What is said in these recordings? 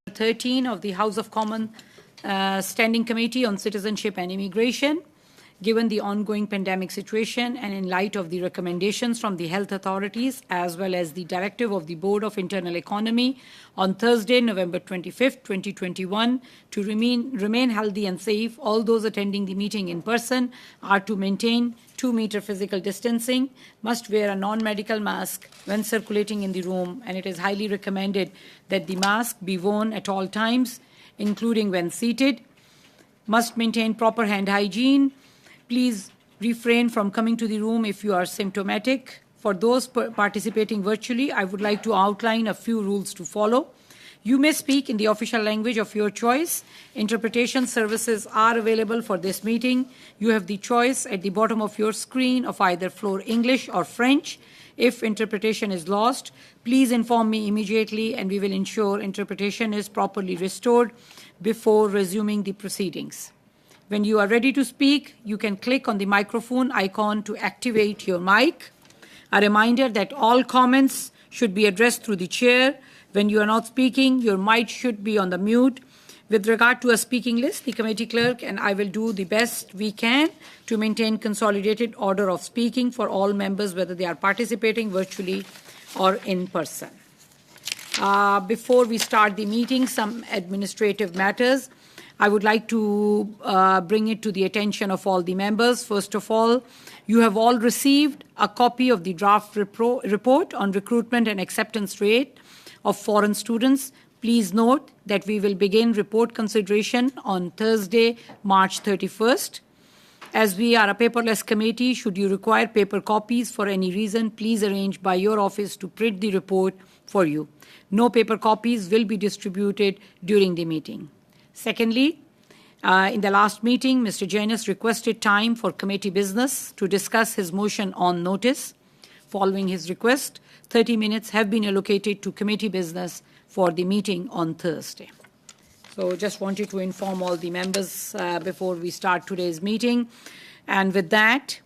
13 of the House of Commons Standing Committee on Citizenship and Immigration. Given the ongoing pandemic situation and in light of the recommendations from the health authorities as well as the directive of the Board of Internal Economy on Thursday, November 25th, 2021, to remain healthy and safe, all those attending the meeting in person are to maintain 2-meter physical distancing, must wear a non-medical mask when circulating in the room, and it is highly recommended that the mask be worn at all times, including when seated, must maintain proper hand hygiene. Please refrain from coming to the room if you are symptomatic. For those participating virtually, I would like to outline a few rules to follow. You may speak in the official language of your choice. Interpretation services are available for this meeting. You have the choice at the bottom of your screen of either floor English or French. If interpretation is lost, please inform me immediately and we will ensure interpretation is properly restored before resuming the proceedings. When you are ready to speak, you can click on the microphone icon to activate your mic. A reminder that all comments should be addressed through the chair. When you are not speaking, your mic should be on the mute. With regard to a speaking list, the committee clerk and I will do the best we can to maintain consolidated order of speaking for all members, whether they are participating virtually or in person. Before we start the meeting, some administrative matters. I would like to bring it to the attention of all the members. First of all, you have all received a copy of the draft report on recruitment and acceptance rate of foreign students. Please note that we will begin report consideration on Thursday, March 31st. As we are a paperless committee, should you require paper copies for any reason, please arrange by your office to print the report for you. No paper copies will be distributed during the meeting. Secondly, in the last meeting, Mr. Janus requested time for committee business to discuss his motion on notice. Following his request, 30 minutes have been allocated to committee business for the meeting on Thursday. So just wanted to inform all the members before we start today's meeting. And with that,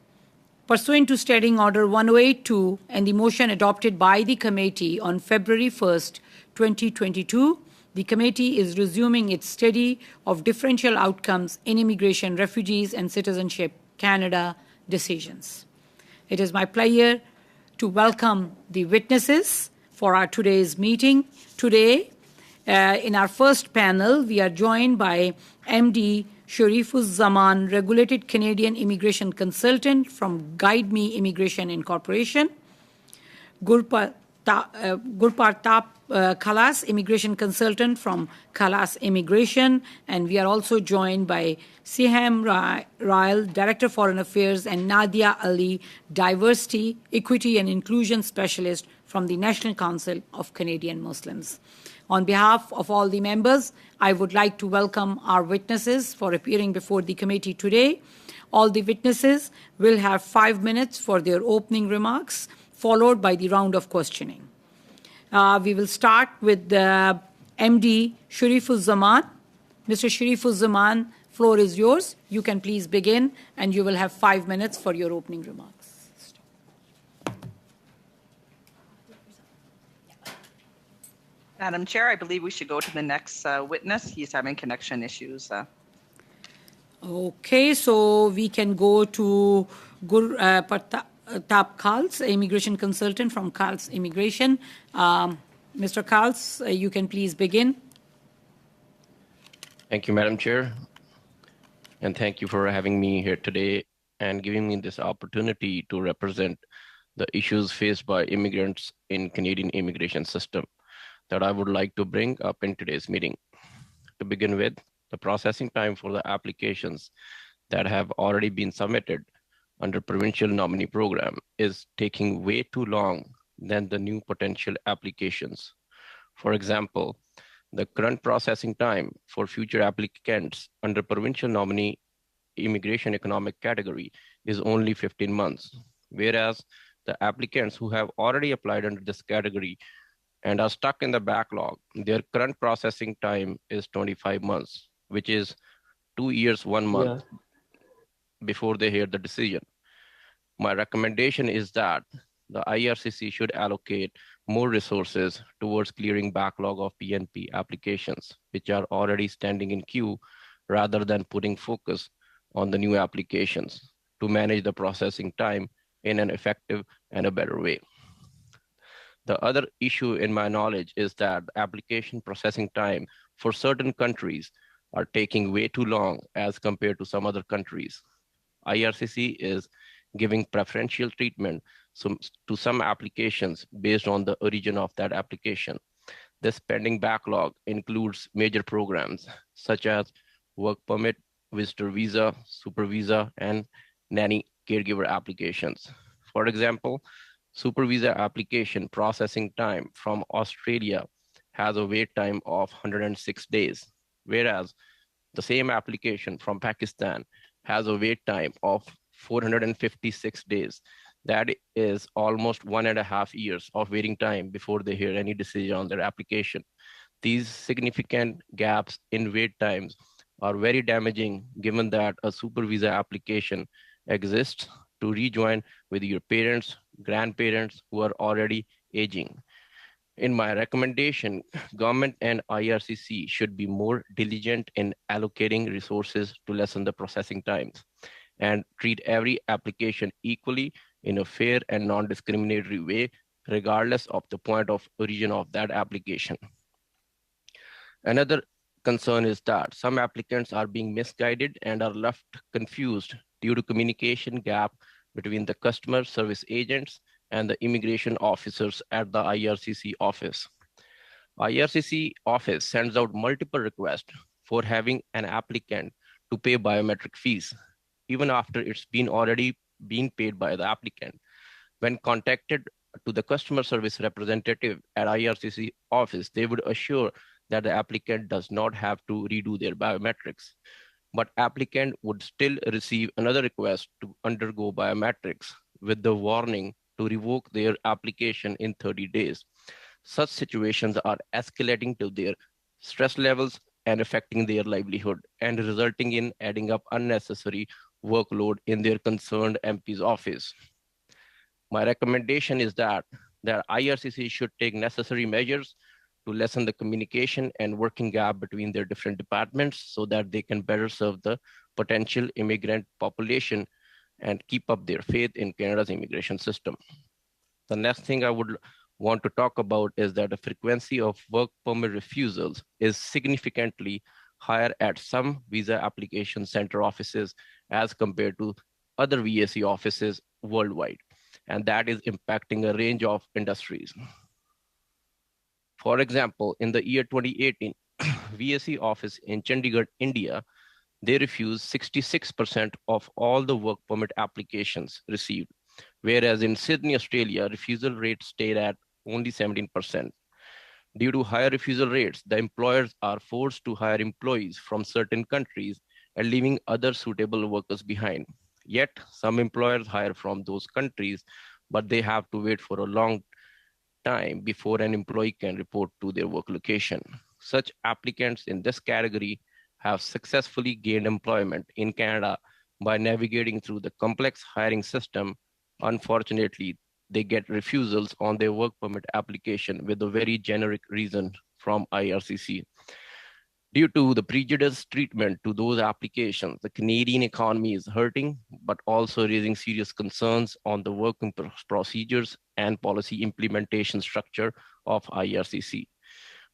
pursuant to Standing Order 1082 and the motion adopted by the committee on February 1st, 2022, the committee is resuming its study of differential outcomes in immigration, refugees, and citizenship Canada decisions. It is my pleasure to welcome the witnesses for our today's meeting. Today, in our first panel, we are joined by MD Sharifuzzaman, Regulated Canadian Immigration Consultant from Guide Me Immigration Incorporation, Gurpratap Khalas, Immigration Consultant from Khalas Immigration, and we are also joined by CIMM Rail, Director Foreign Affairs, and Nadia Ali, Diversity, Equity and Inclusion Specialist from the National Council of Canadian Muslims. On behalf of all the members, I would like to welcome our witnesses for appearing before the committee today. All the witnesses will have 5 minutes for their opening remarks, followed by the round of questioning. We will start with MD Sharifuzzaman. Mr. Sharifuzzaman, floor is yours. You can please begin, and you will have 5 minutes for your opening remarks. Madam Chair, I believe we should go to the next witness. He's having connection issues. Okay, so we can go to Gurpratap Khalas, Immigration Consultant from Khalas Immigration. Mr. Khalas, you can please begin. Thank you, Madam Chair. And thank you for having me here today and giving me this opportunity to represent the issues faced by immigrants in Canadian immigration system that I would like to bring up in today's meeting. To begin with, the processing time for the applications that have already been submitted under provincial nominee program is taking way too long than the new potential applications. For example, the current processing time for future applicants under provincial nominee immigration economic category is only 15 months, whereas the applicants who have already applied under this category and are stuck in the backlog, their current processing time is 25 months, which is 2 years, 1 month before they hear the decision. My recommendation is that the IRCC should allocate more resources towards clearing backlog of PNP applications, which are already standing in queue, rather than putting focus on the new applications to manage the processing time in an effective and a better way. The other issue in my knowledge is that application processing time for certain countries are taking way too long as compared to some other countries. IRCC is giving preferential treatment to some applications based on the origin of that application. This pending backlog includes major programs such as work permit, visitor visa, super visa, and nanny caregiver applications. For example, super visa application processing time from Australia has a wait time of 106 days, whereas the same application from Pakistan has a wait time of 456 days. That is almost 1.5 years of waiting time before they hear any decision on their application. These significant gaps in wait times are very damaging, given that a super visa application exists to rejoin with your parents, grandparents who are already aging. In my recommendation, government and IRCC should be more diligent in allocating resources to lessen the processing times and treat every application equally in a fair and non-discriminatory way, regardless of the point of origin of that application. Another concern is that some applicants are being misguided and are left confused due to communication gap between the customer service agents and the immigration officers at the IRCC office. IRCC office sends out multiple requests for having an applicant to pay biometric fees, even after it's already been paid by the applicant. When contacted to the customer service representative at IRCC office, they would assure that the applicant does not have to redo their biometrics, but applicant would still receive another request to undergo biometrics with the warning to revoke their application in 30 days. Such situations are escalating to their stress levels and affecting their livelihood and resulting in adding up unnecessary workload in their concerned MP's office. My recommendation is that IRCC should take necessary measures to lessen the communication and working gap between their different departments so that they can better serve the potential immigrant population and keep up their faith in Canada's immigration system. The next thing I would want to talk about is that the frequency of work permit refusals is significantly higher at some visa application center offices as compared to other VAC offices worldwide, and that is impacting a range of industries. For example, in the year 2018, VAC office in Chandigarh, India, they refused 66% of all the work permit applications received, whereas in Sydney, Australia, refusal rate stayed at only 17%. Due to higher refusal rates, the employers are forced to hire employees from certain countries and leaving other suitable workers behind. Yet, some employers hire from those countries, but they have to wait for a long time before an employee can report to their work location. Such applicants in this category have successfully gained employment in Canada by navigating through the complex hiring system. Unfortunately, they get refusals on their work permit application with a very generic reason from IRCC. Due to the prejudiced treatment to those applications, the Canadian economy is hurting, but also raising serious concerns on the working procedures and policy implementation structure of IRCC.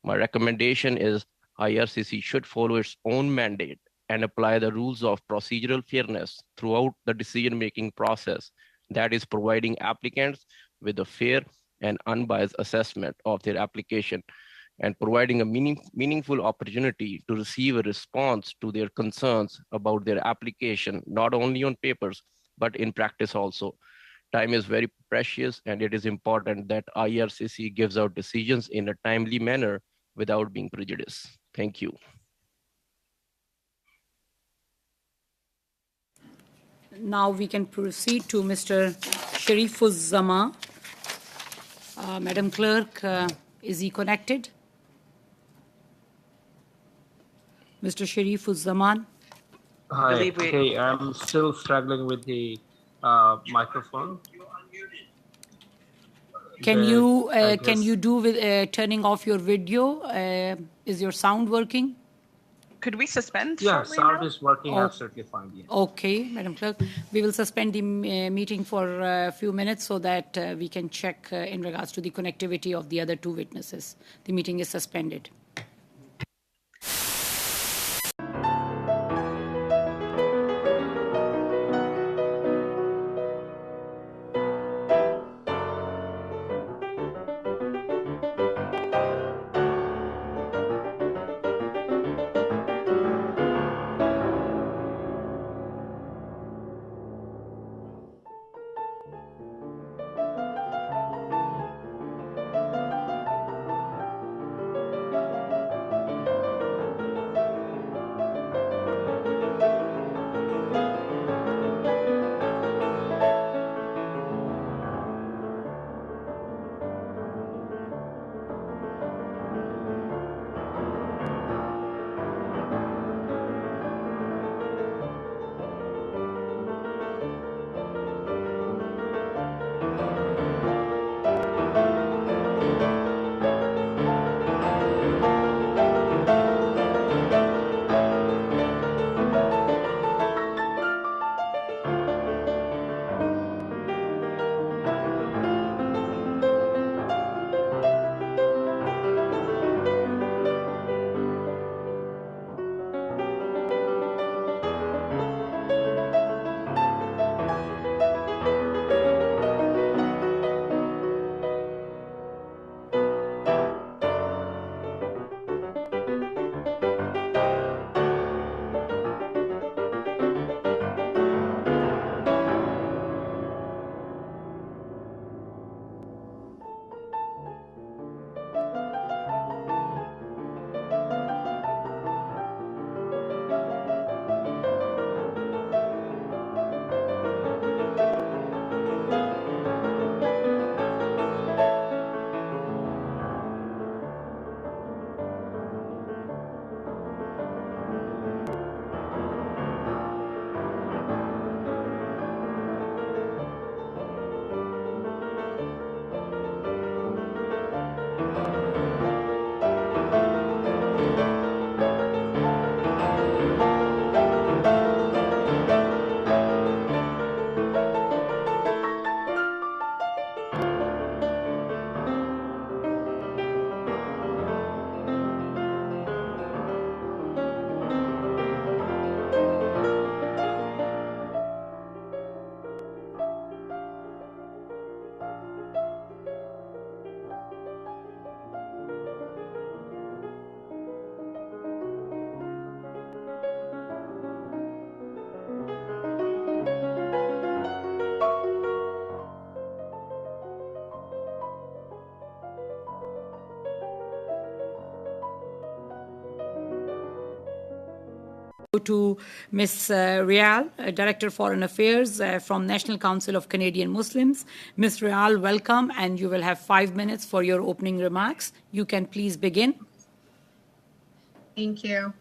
My recommendation is IRCC should follow its own mandate and apply the rules of procedural fairness throughout the decision-making process, that is providing applicants with a fair and unbiased assessment of their application and providing a meaningful opportunity to receive a response to their concerns about their application, not only on papers, but in practice also. Time is very precious, and it is important that IRCC gives out decisions in a timely manner without being prejudiced. Thank you. Now we can proceed to Mr. Sharifuzzaman. Madam Clerk, is he connected? Mr. Sharifuzzaman. Hi. Okay, I'm still struggling with the microphone. Can guess. you do with turning off your video? Is your sound working? Could we suspend Yeah, shortly sound now? is working Oh. absolutely fine. Yeah. Okay, Madam Clerk, we will suspend the meeting for a few minutes so that we can check in regards to the connectivity of the other two witnesses. The meeting is suspended. To Ms. Rial, Director Foreign Affairs from National Council of Canadian Muslims. Ms. Rial, welcome, and you will have 5 minutes for your opening remarks. You can please begin. Thank you.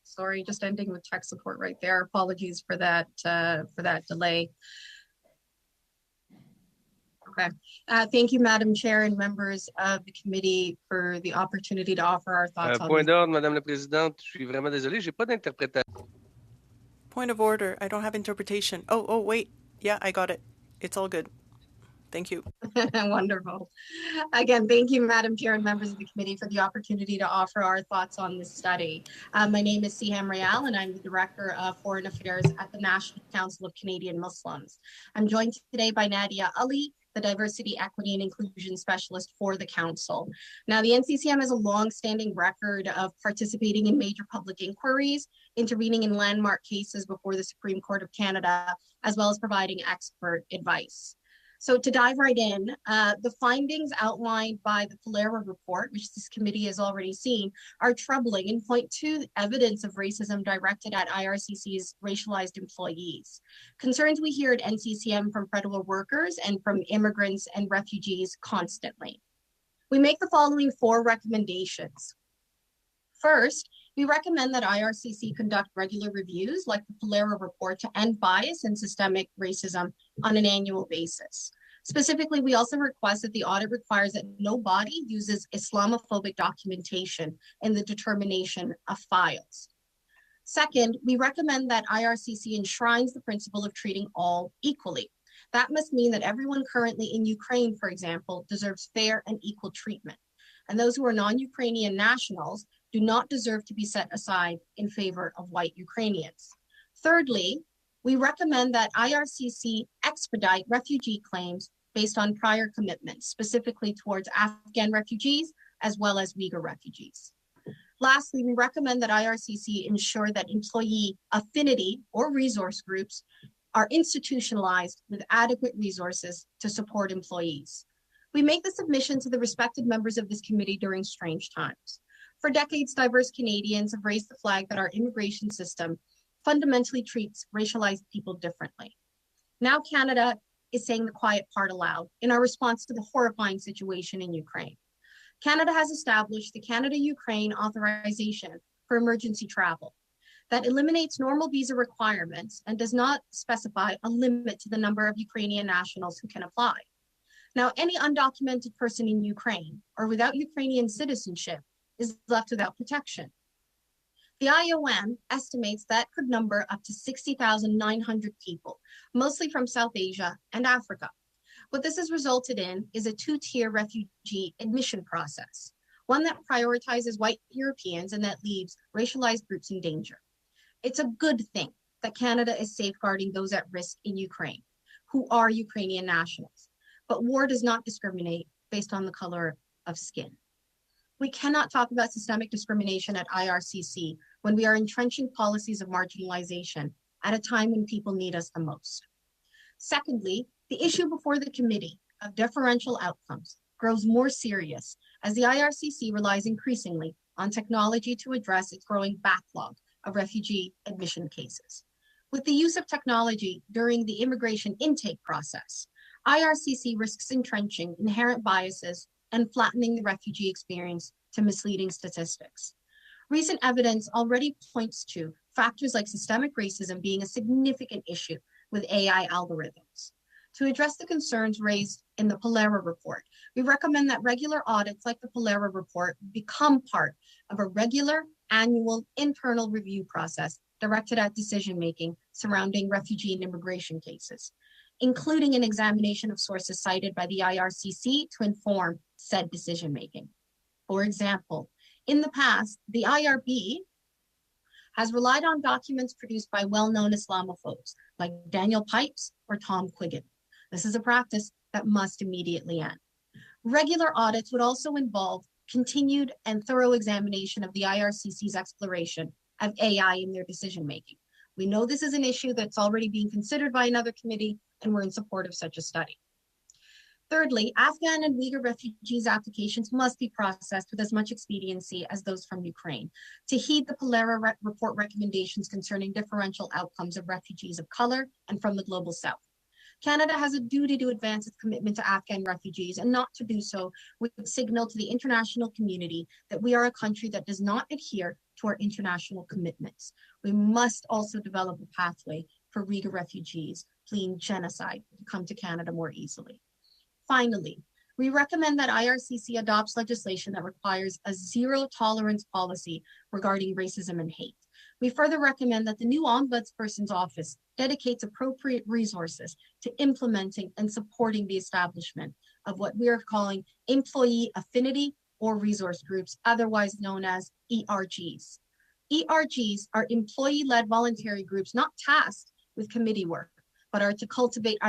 Sorry, just ending with tech support right there. Apologies for that delay. Okay. Thank you, Madam Chair and members of the committee for the opportunity to offer our thoughts on Point this. d'ordre, Madame la Présidente. Je suis vraiment désolé, j'ai pas d'interprétation. Point of order. I don't have interpretation. Oh, wait. Yeah, I got it. It's all good. Thank you. Wonderful. Again, thank you, Madam Chair and members of the committee for the opportunity to offer our thoughts on this study. My name is CIMM Rial, and I'm the Director of Foreign Affairs at the National Council of Canadian Muslims. I'm joined today by Nadia Ali, the Diversity, Equity, and Inclusion Specialist for the Council. Now, the NCCM has a long-standing record of participating in major public inquiries, intervening in landmark cases before the Supreme Court of Canada, as well as providing expert advice. So to dive right in, the findings outlined by the Polera report, which this committee has already seen, are troubling and point to evidence of racism directed at IRCC's racialized employees. Concerns we hear at NCCM from federal workers and from immigrants and refugees constantly. We make the following 4 recommendations. First, We recommend that IRCC conduct regular reviews like the Polera report to end bias and systemic racism on an annual basis. Specifically, we also request that the audit requires that no body uses Islamophobic documentation in the determination of files. Second, we recommend that IRCC enshrines the principle of treating all equally. That must mean that everyone currently in Ukraine, for example, deserves fair and equal treatment. And those who are non-Ukrainian nationals do not deserve to be set aside in favor of white Ukrainians. Thirdly, we recommend that IRCC expedite refugee claims based on prior commitments, specifically towards Afghan refugees as well as Uyghur refugees. Lastly, we recommend that IRCC ensure that employee affinity or resource groups are institutionalized with adequate resources to support employees. We make the submission to the respected members of this committee during strange times. For decades, diverse Canadians have raised the flag that our immigration system fundamentally treats racialized people differently. Now Canada is saying the quiet part aloud in our response to the horrifying situation in Ukraine. Canada has established the Canada-Ukraine Authorization for Emergency Travel that eliminates normal visa requirements and does not specify a limit to the number of Ukrainian nationals who can apply. Now, any undocumented person in Ukraine or without Ukrainian citizenship is left without protection. The IOM estimates that could number up to 60,900 people, mostly from South Asia and Africa. What this has resulted in is a two-tier refugee admission process, one that prioritizes white Europeans and that leaves racialized groups in danger. It's a good thing that Canada is safeguarding those at risk in Ukraine, who are Ukrainian nationals. But war does not discriminate based on the color of skin. We cannot talk about systemic discrimination at IRCC when we are entrenching policies of marginalization at a time when people need us the most. Secondly, the issue before the committee of deferential outcomes grows more serious as the IRCC relies increasingly on technology to address its growing backlog of refugee admission cases. With the use of technology during the immigration intake process, IRCC risks entrenching inherent biases and flattening the refugee experience to misleading statistics. Recent evidence already points to factors like systemic racism being a significant issue with AI algorithms. To address the concerns raised in the Polera report, we recommend that regular audits like the Polera report become part of a regular annual internal review process directed at decision-making surrounding refugee and immigration cases, including an examination of sources cited by the IRCC to inform said decision-making. For example, in the past, the IRB has relied on documents produced by well-known Islamophobes like Daniel Pipes or Tom Quiggin. This is a practice that must immediately end. Regular audits would also involve continued and thorough examination of the IRCC's exploration of AI in their decision-making. We know this is an issue that's already being considered by another committee, and we're in support of such a study. Thirdly, Afghan and Uyghur refugees' applications must be processed with as much expediency as those from Ukraine to heed the Polera report recommendations concerning differential outcomes of refugees of color and from the global south. Canada has a duty to advance its commitment to Afghan refugees and not to do so would signal to the international community that we are a country that does not adhere to our international commitments. We must also develop a pathway for Uyghur refugees fleeing genocide to come to Canada more easily. Finally, we recommend that IRCC adopts legislation that requires a zero tolerance policy regarding racism and hate. We further recommend that the new Ombudsperson's office dedicates appropriate resources to implementing and supporting the establishment of what we are calling employee affinity or resource groups, otherwise known as ERGs. ERGs are employee-led voluntary groups not tasked with committee work, but are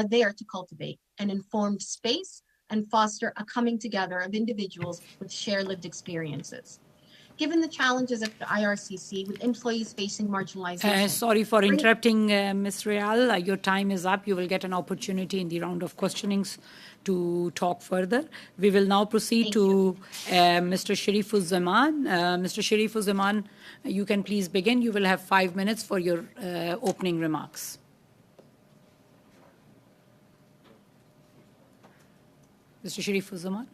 there to cultivate an informed space and foster a coming together of individuals with shared lived experiences. Given the challenges at the IRCC with employees facing marginalization. Sorry for interrupting, Ms. Real. Your time is up. You will get an opportunity in the round of questionings to talk further. We will now proceed to Mr. Sharifuzzaman. Mr. Sharifuzzaman, you can please begin. You will have 5 minutes for your opening remarks. Mr. Sharifuzzaman.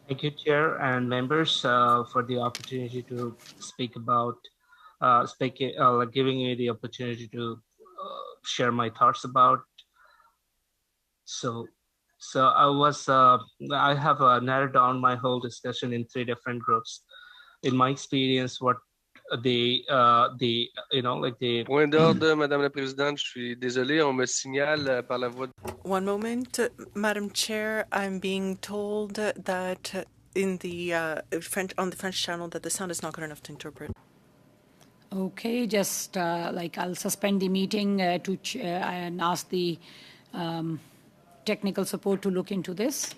Thank you, Chair and members, for the opportunity to speak about, giving me the opportunity to share my thoughts about. So I have narrowed down my whole discussion in 3 different groups. In my experience, what Point d'ordre, Madame la Présidente, je suis désolé, on me signale par la voix. One moment, Madam Chair. I'm being told that in the on the French channel that the sound is not good enough to interpret. Okay, just I'll suspend the meeting and ask the technical support to look into this.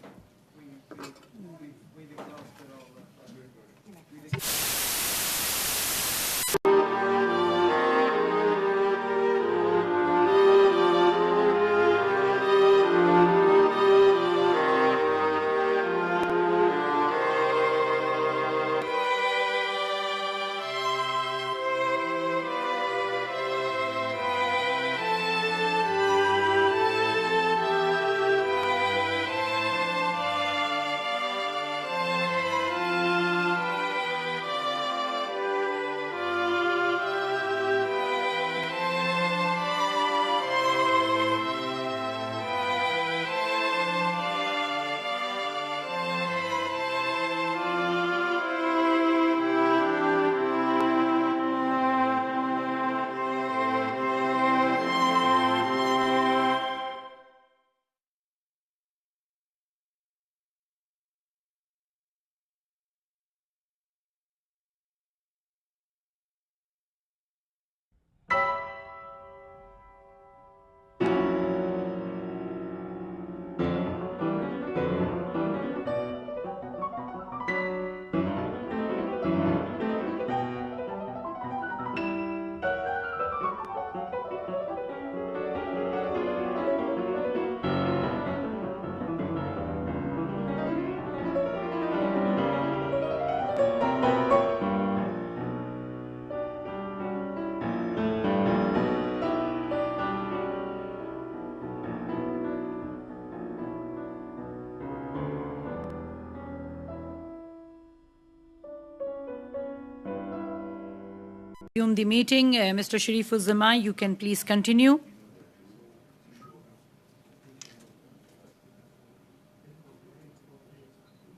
Resume the meeting. Mr. Sharifuzzaman, you can please continue.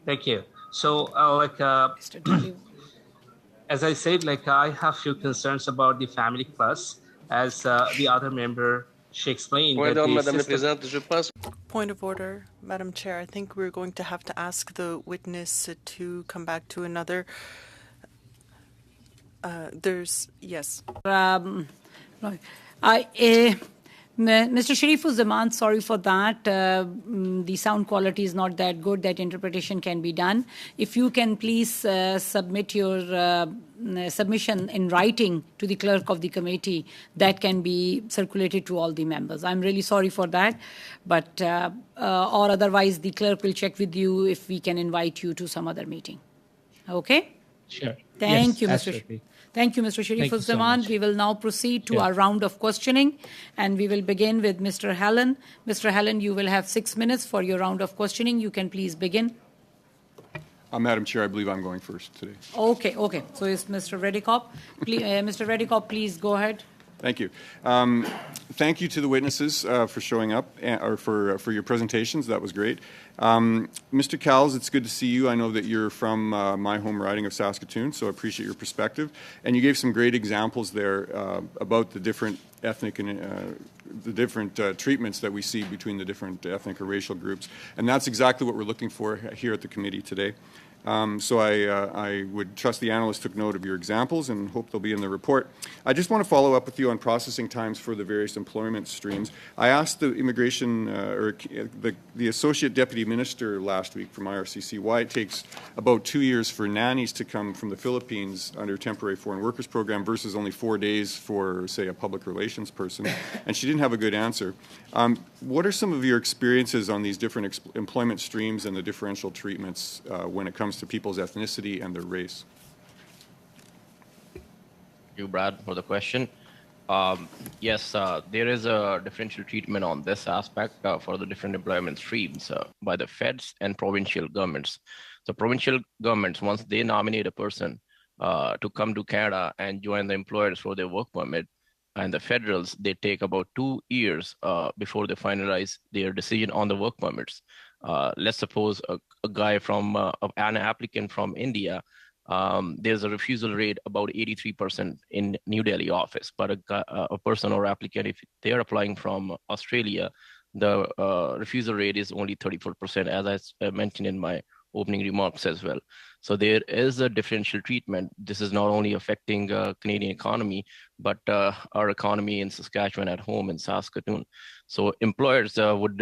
Thank you. So, as I said, I have few concerns about the Family Plus, as the other member, she explained. Point d'ordre, Madame la Présidente, je pense. Point of order, Madam Chair. I think we're going to have to ask the witness to come back to another. Yes. Mr. Sharifuzzaman, sorry for that. The sound quality is not that good. That interpretation can be done. If you can please submit your submission in writing to the clerk of the committee, that can be circulated to all the members. I'm really sorry for that. But, or otherwise, the clerk will check with you if we can invite you to some other meeting. Okay? Sure. Thank you, yes, Mr. Thank you, Mr. Sharifuzzaman. So we will now proceed to our round of questioning, and we will begin with Mr. Hallen. Mr. Hallen, you will have 6 minutes for your round of questioning. You can please begin. Madam Chair, I believe I'm going first today. Okay. So it's Mr. Redekop. Mr. Redekop, please go ahead. Thank you. Thank you to the witnesses for showing up or for your presentations. That was great. Mr. Cowles, it's good to see you. I know that you're from my home riding of Saskatoon, so I appreciate your perspective. And you gave some great examples there about the different ethnic and the different treatments that we see between the different ethnic or racial groups. And that's exactly what we're looking for here at the committee today. So I would trust the analysts took note of your examples and hope they'll be in the report. I just want to follow up with you on processing times for the various employment streams. I asked the immigration or the associate deputy minister last week from IRCC why it takes about 2 years for nannies to come from the Philippines under temporary foreign workers program versus only 4 days for, say, a public relations person, and she didn't have a good answer. What are some of your experiences on these different employment streams and the differential treatments when it comes to people's ethnicity and their race? Thank you, Brad, for the question. Yes, there is a differential treatment on this aspect for the different employment streams by the feds and provincial governments. So provincial governments, once they nominate a person to come to Canada and join the employers for their work permit, and the federals, they take about 2 years before they finalize their decision on the work permits. Let's suppose a guy from an applicant from India, there's a refusal rate about 83% in New Delhi office, but a person or applicant, if they're applying from Australia, the refusal rate is only 34%, as I mentioned in my opening remarks as well. So there is a differential treatment. This is not only affecting Canadian economy, but our economy in Saskatchewan at home in Saskatoon. So employers would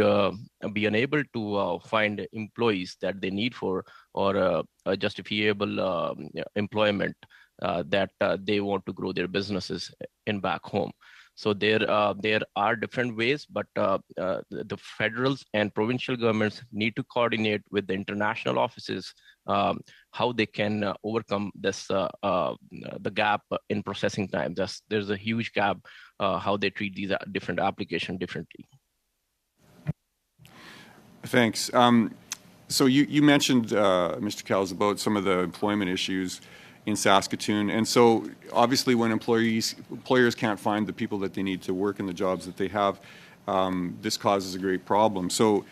be unable to find employees that they need for or a justifiable employment that they want to grow their businesses in back home. So there are different ways, but the federal and provincial governments need to coordinate with the international offices how they can overcome this the gap in processing time. There's a huge gap how they treat these different applications differently. Thanks. So you mentioned, Mr. Cowles, about some of the employment issues in Saskatoon. And so obviously when employers can't find the people that they need to work in the jobs that they have, this causes a great problem. So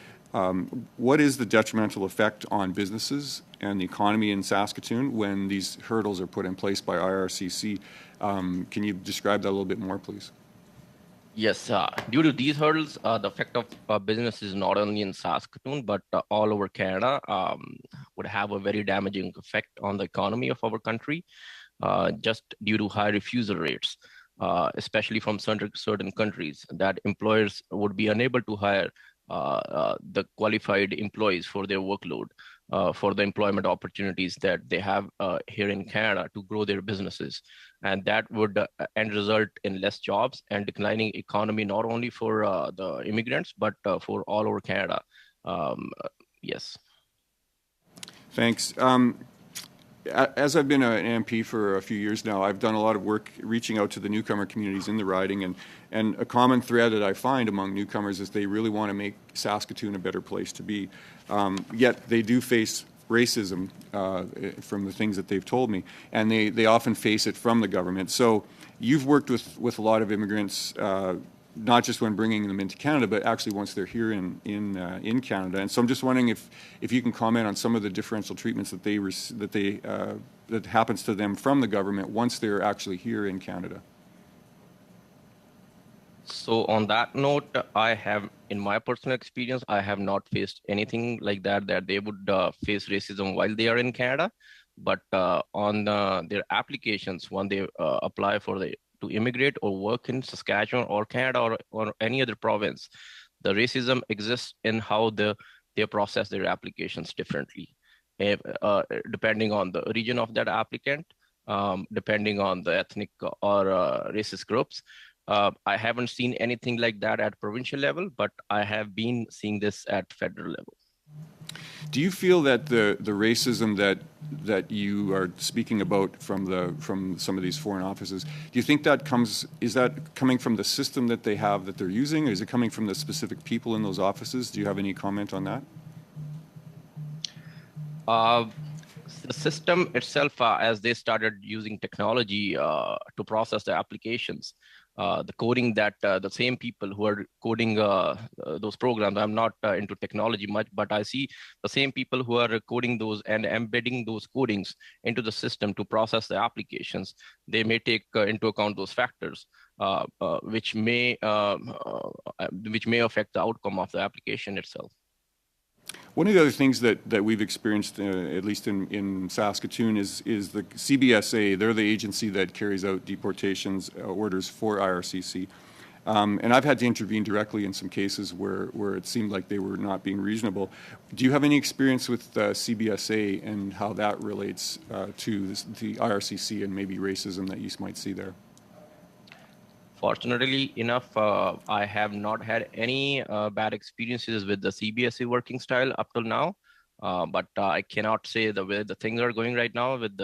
what is the detrimental effect on businesses and the economy in Saskatoon when these hurdles are put in place by IRCC? Can you describe that a little bit more, please? Yes, due to these hurdles, the effect of businesses not only in Saskatoon, but all over Canada would have a very damaging effect on the economy of our country, just due to high refusal rates, especially from certain countries, that employers would be unable to hire the qualified employees for their workload, for the employment opportunities that they have here in Canada to grow their businesses. And that would end result in less jobs and declining economy, not only for the immigrants, but for all over Canada. Yes. Thanks. As I've been an MP for a few years now, I've done a lot of work reaching out to the newcomer communities in the riding, and a common thread that I find among newcomers is they really want to make Saskatoon a better place to be. Yet they do face racism from the things that they've told me, and they often face it from the government. So you've worked with a lot of immigrants, not just when bringing them into Canada, but actually once they're here in Canada. And so I'm just wondering if you can comment on some of the differential treatments that happens to them from the government once they're actually here in Canada. So on that note, I have, in my personal experience, I have not faced anything like that they would face racism while they are in Canada. But on their applications, when they apply to immigrate or work in Saskatchewan or Canada or any other province, the racism exists in how they process their applications differently, depending on the region of that applicant, depending on the ethnic or racist groups. I haven't seen anything like that at provincial level, but I have been seeing this at federal level. Do you feel that the racism that you are speaking about from some of these foreign offices, do you think is that coming from the system that they have that they're using, or is it coming from the specific people in those offices? Do you have any comment on that? The system itself, as they started using technology to process the applications, the coding that the same people who are coding those programs, I'm not into technology much, but I see the same people who are coding those and embedding those codings into the system to process the applications. They may take into account those factors, which may affect the outcome of the application itself. One of the other things that we've experienced, at least in Saskatoon, is the CBSA. They're the agency that carries out deportations orders for IRCC. And I've had to intervene directly in some cases where it seemed like they were not being reasonable. Do you have any experience with CBSA and how that relates to the IRCC and maybe racism that you might see there? Fortunately enough, I have not had any bad experiences with the CBSE working style up till now. But I cannot say the way the things are going right now with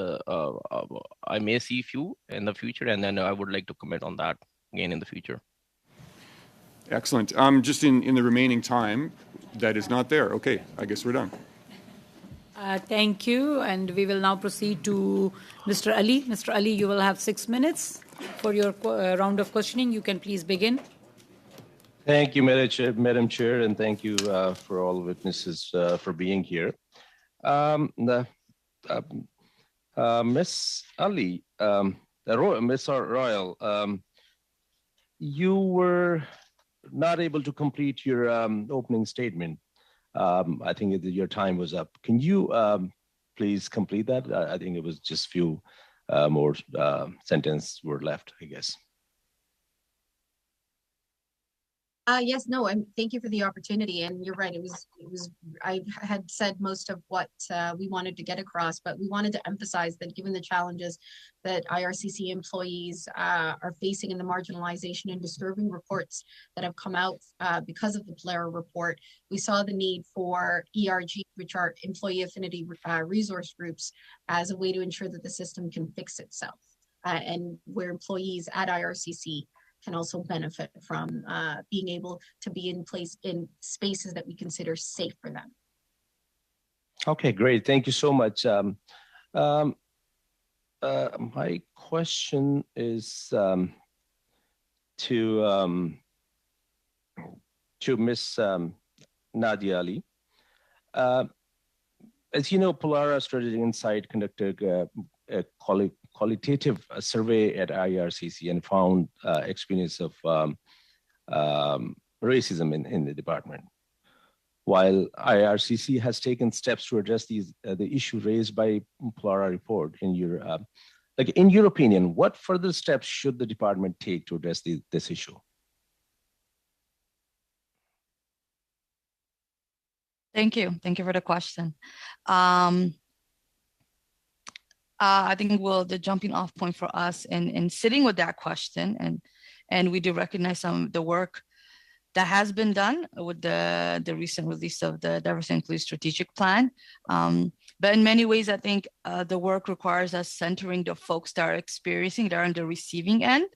I may see few in the future, and then I would like to comment on that again in the future. Excellent. Just in the remaining time that is not there. Okay, I guess we're done. Thank you. And we will now proceed to Mr. Ali. Mr. Ali, you will have 6 minutes for your round of questioning. You can please begin. Thank you, Madam Chair, and thank you for all witnesses for being here. Ms. Ali, Ms. Royal, you were not able to complete your opening statement. I think your time was up. Can you please complete that? I think it was just few more sentences were left, I guess. Yes, no, and thank you for the opportunity. And you're right, I had said most of what we wanted to get across, but we wanted to emphasize that given the challenges that IRCC employees are facing in the marginalization and disturbing reports that have come out because of the Pollara report, we saw the need for ERG, which are employee affinity resource groups, as a way to ensure that the system can fix itself and where employees at IRCC can also benefit from being able to be in spaces that we consider safe for them. Okay, great. Thank you so much. My question is to Ms. Nadia Ali. As you know, Pollara Strategic Insight conducted a qualitative survey at IRCC and found experience of racism in the department. While IRCC has taken steps to address the issue raised by Pollara report, in your opinion, what further steps should the department take to address this issue? Thank you for the question. I think the jumping off point for us in sitting with that question, and we do recognize some of the work that has been done with the recent release of the Diversity and Inclusion Strategic Plan. But in many ways, I think the work requires us centering the folks that are experiencing, that are on the receiving end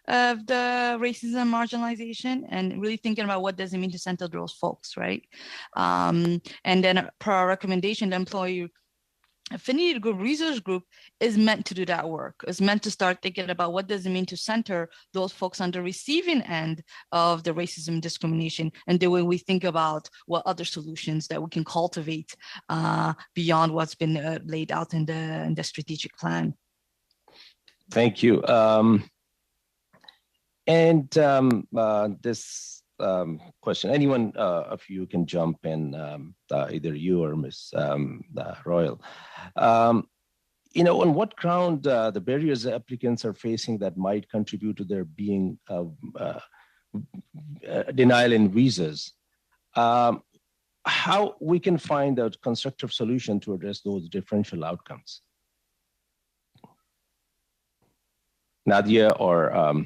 of the racism and marginalization, and really thinking about what does it mean to center those folks, right? And then per our recommendation, the employee affinity group, resource group is meant to do that work. It's meant to start thinking about what does it mean to center those folks on the receiving end of the racism and discrimination, and the way we think about what other solutions that we can cultivate beyond what's been laid out in the strategic plan. Thank you. This question, anyone of you can jump in, either you or Ms. Royal. On what ground the barriers applicants are facing that might contribute to their being denial in visas? How we can find a constructive solution to address those differential outcomes? Nadia or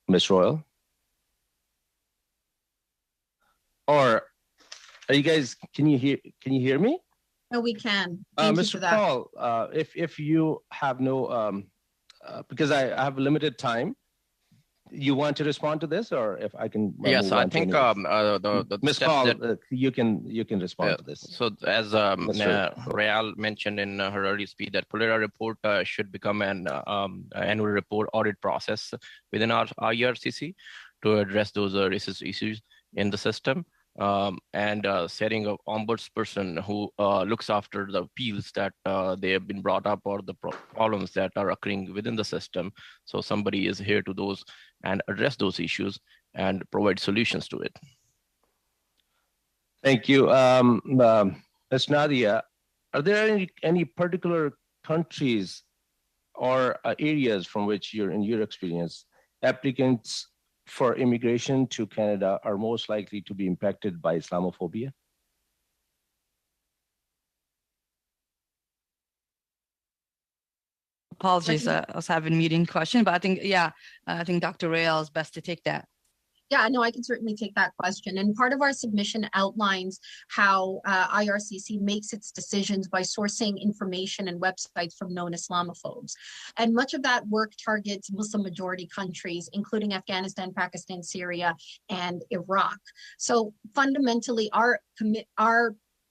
Ms. Royal? Or are you guys, can you hear me? No, we can. Thank you for that. Mr. Paul, if you have no, because I have limited time, you want to respond to this, or if I can? Yes, I think the Ms. Paul, you can respond to this. So as Real mentioned in her early speech, that Pollara report should become an annual report audit process within our IRCC to address those racist issues in the system, and setting an ombudsperson who looks after the appeals that they have been brought up, or the problems that are occurring within the system. So somebody is here to those and address those issues and provide solutions to it. Thank you. Ms. Nadia, are there any particular countries or areas from which in your experience, applicants for immigration to Canada are most likely to be impacted by Islamophobia? Apologies, I was having a meeting question, but I think Dr. Real is best to take that. Yeah, no, I can certainly take that question. And part of our submission outlines how IRCC makes its decisions by sourcing information and websites from known Islamophobes. And much of that work targets Muslim majority countries, including Afghanistan, Pakistan, Syria, and Iraq. So fundamentally, our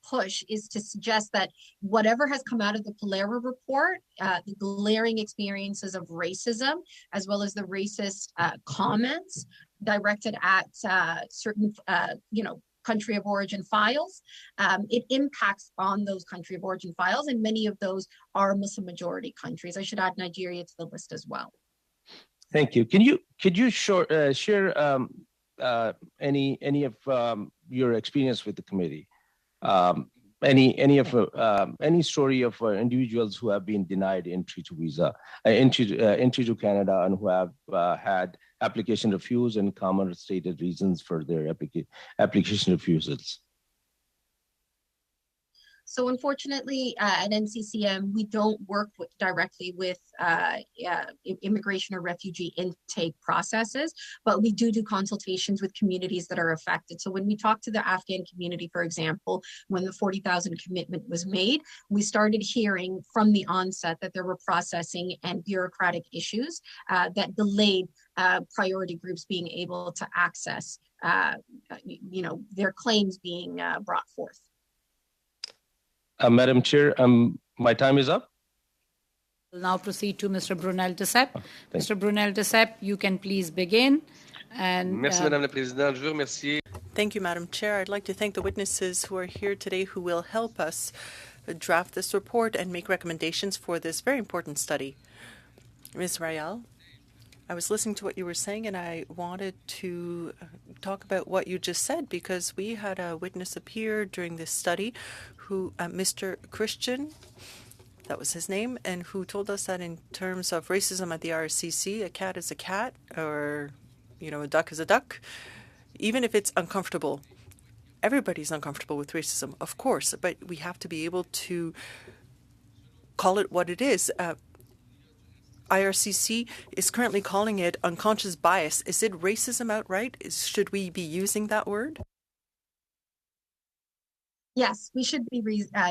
push is to suggest that whatever has come out of the Polera report, the glaring experiences of racism, as well as the racist comments directed at certain, country of origin files, it impacts on those country of origin files, and many of those are Muslim majority countries. I should add Nigeria to the list as well. Thank you. Could you share any of your experience with the committee? Any story of individuals who have been denied entry to visa, entry to Canada, and who have had application refused and common stated reasons for their application refusals? So unfortunately, at NCCM, we don't work directly with immigration or refugee intake processes, but we do consultations with communities that are affected. So when we talk to the Afghan community, for example, when the 40,000 commitment was made, we started hearing from the onset that there were processing and bureaucratic issues that delayed priority groups being able to access, their claims being brought forth. Madam Chair, my time is up. We'll now proceed to Mr. Brunel Dessep. Mr. Brunel Dessep, you can please begin. And, Merci, Madame la Présidente. Je veux remercier. Thank you, Madam Chair. I'd like to thank the witnesses who are here today who will help us draft this report and make recommendations for this very important study. Ms. Rayal, I was listening to what you were saying, and I wanted to talk about what you just said, because we had a witness appear during this study who, Mr. Christian, that was his name, and who told us that in terms of racism at the RCC, a cat is a cat, or, a duck is a duck, even if it's uncomfortable. Everybody's uncomfortable with racism, of course, but we have to be able to call it what it is. IRCC is currently calling it unconscious bias. Is it racism outright? Should we be using that word? Yes, we should be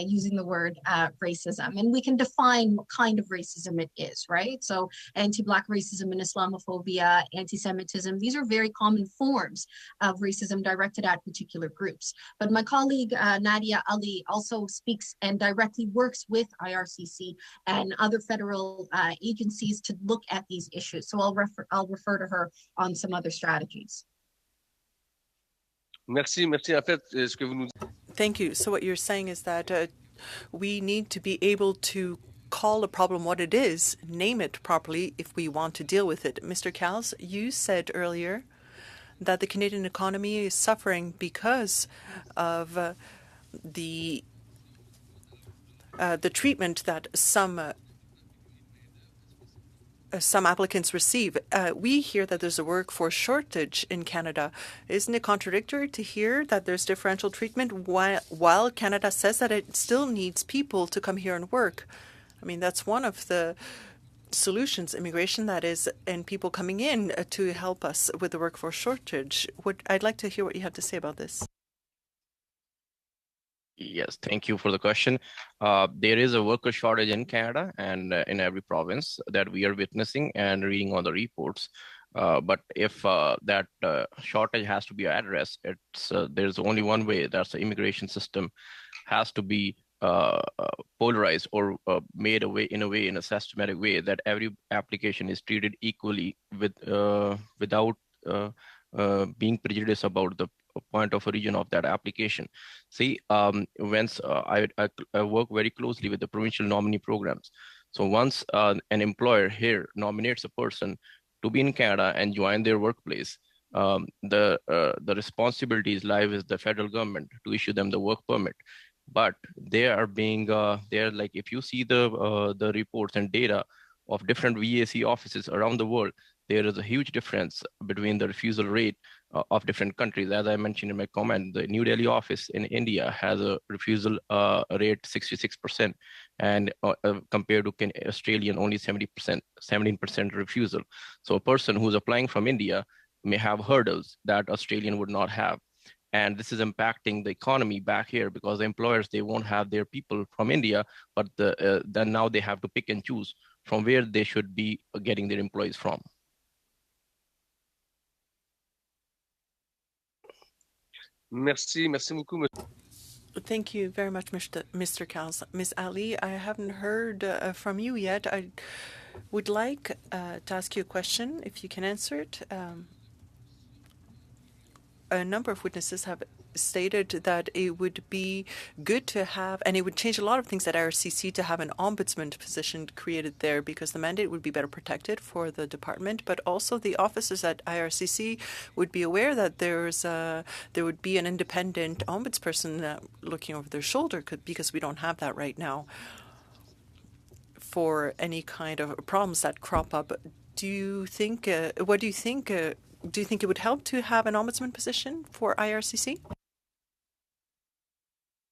using the word racism, and we can define what kind of racism it is, right? So anti-Black racism and Islamophobia, anti-Semitism, these are very common forms of racism directed at particular groups. But my colleague Nadia Ali also speaks and directly works with IRCC and other federal agencies to look at these issues. So I'll refer to her on some other strategies. Merci. En fait, ce que vous nous dites. Thank you. So what you're saying is that we need to be able to call a problem what it is, name it properly if we want to deal with it. Mr. Cals, you said earlier that the Canadian economy is suffering because of the treatment that some applicants receive. We hear that there's a workforce shortage in Canada. Isn't it contradictory to hear that there's differential treatment while Canada says that it still needs people to come here and work? I mean, that's one of the solutions, immigration, that is, and people coming in to help us with the workforce shortage. I'd like to hear what you have to say about this. Yes, thank you for the question. There is a worker shortage in Canada and in every province that we are witnessing and reading on the reports. But if that shortage has to be addressed, there's only one way. That's the immigration system has to be polarized or made in a systematic way that every application is treated equally without being prejudiced about the point of origin of that application. See, I work very closely with the provincial nominee programs. So once an employer here nominates a person to be in Canada and join their workplace, the responsibilities lie with the federal government to issue them the work permit. But they are being, like, if you see the reports and data of different VAC offices around the world, there is a huge difference between the refusal rate of different countries. As I mentioned in my comment, the New Delhi office in India has a refusal rate 66%, and compared to Australian, only 17% refusal. So a person who's applying from India may have hurdles that Australian would not have. And this is impacting the economy back here because the employers, they won't have their people from India, but then now they have to pick and choose from where they should be getting their employees from. Merci beaucoup. Thank you very much, Mr. Cowles. Ms. Ali, I haven't heard from you yet. I would like to ask you a question, if you can answer it. A number of witnesses have stated that it would be good to have, and it would change a lot of things at IRCC to have an ombudsman position created there, because the mandate would be better protected for the department, but also the officers at IRCC would be aware that there would be an independent ombudsperson looking over their shoulder, because we don't have that right now for any kind of problems that crop up. Do you think, what do you think? Do you think it would help to have an ombudsman position for IRCC?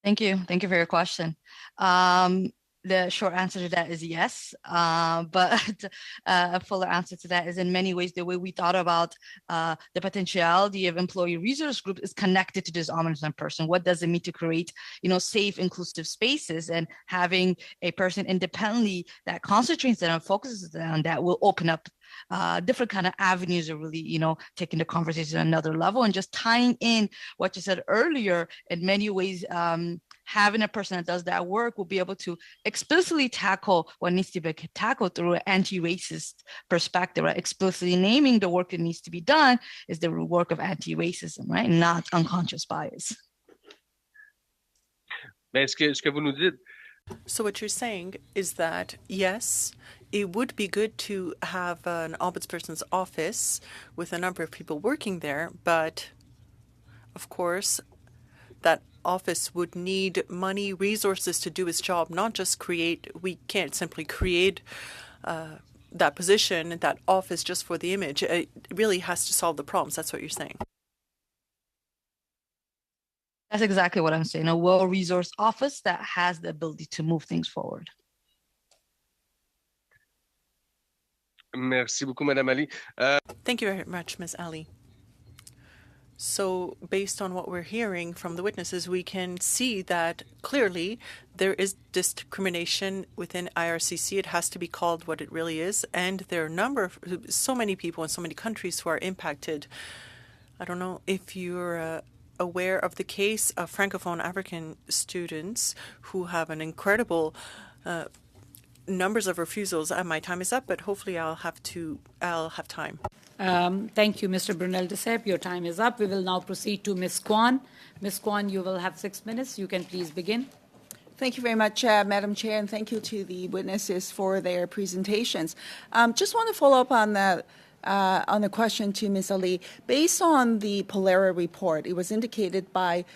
Thank you. Thank you for your question. The short answer to that is yes, but a fuller answer to that is, in many ways, the way we thought about the potentiality of employee resource groups is connected to this ombudsman person. What does it mean to create, safe, inclusive spaces, and having a person independently that concentrates and focuses on that will open up different kind of avenues of really, taking the conversation to another level, and just tying in what you said earlier. In many ways, having a person that does that work will be able to explicitly tackle what needs to be tackled through an anti-racist perspective, right? Explicitly naming the work that needs to be done is the work of anti-racism, right? Not unconscious bias. So what you're saying is that, yes, it would be good to have an ombudsperson's office with a number of people working there, but of course, that office would need money, resources to do its job, not just we can't simply create that position, that office just for the image. It really has to solve the problems. That's what you're saying. That's exactly what I'm saying. A well-resourced office that has the ability to move things forward. Merci beaucoup, Madame Ali. Thank you very much, Ms. Ali. So based on what we're hearing from the witnesses, we can see that clearly there is discrimination within IRCC. It has to be called what it really is. And there are so many people in so many countries who are impacted. I don't know if you're aware of the case of Francophone African students who have an incredible numbers of refusals. My time is up, but hopefully I'll have time. Thank you, Mr. Brunel de Sepp. Your time is up. We will now proceed to Ms. Kwan. Ms. Kwan, you will have 6 minutes. You can please begin. Thank you very much, Madam Chair, and thank you to the witnesses for their presentations. Just want to follow up on the question to Ms. Ali. Based on the Polera report, it was indicated by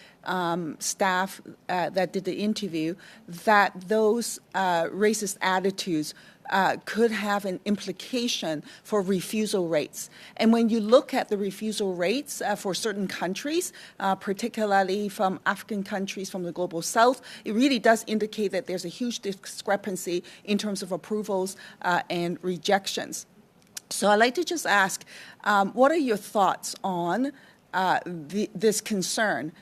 staff that did the interview that those racist attitudes could have an implication for refusal rates. And when you look at the refusal rates for certain countries, particularly from African countries from the global south, it really does indicate that there's a huge discrepancy in terms of approvals and rejections. So I'd like to just ask, what are your thoughts on this concern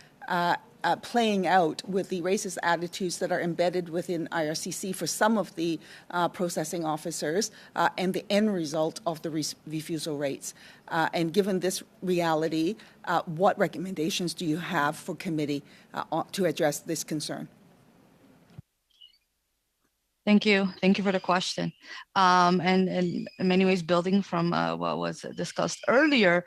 playing out with the racist attitudes that are embedded within IRCC for some of the processing officers and the end result of the refusal rates? And given this reality, what recommendations do you have for committee to address this concern? Thank you. Thank you for the question. And in many ways, building from what was discussed earlier,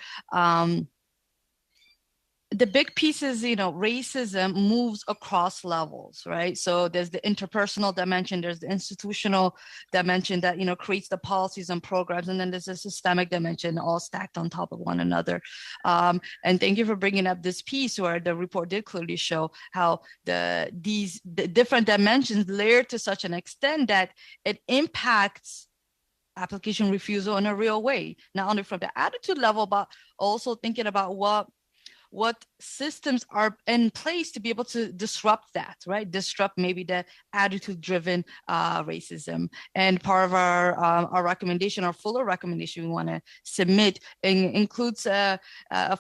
the big piece is, racism moves across levels, right? So there's the interpersonal dimension, there's the institutional dimension that, creates the policies and programs, and then there's a systemic dimension, all stacked on top of one another. And thank you for bringing up this piece where the report did clearly show how the different dimensions layered to such an extent that it impacts application refusal in a real way, not only from the attitude level, but also thinking about what systems are in place to be able to disrupt that, right? Disrupt maybe the attitude-driven racism. And part of our recommendation, our fuller recommendation we want to submit includes a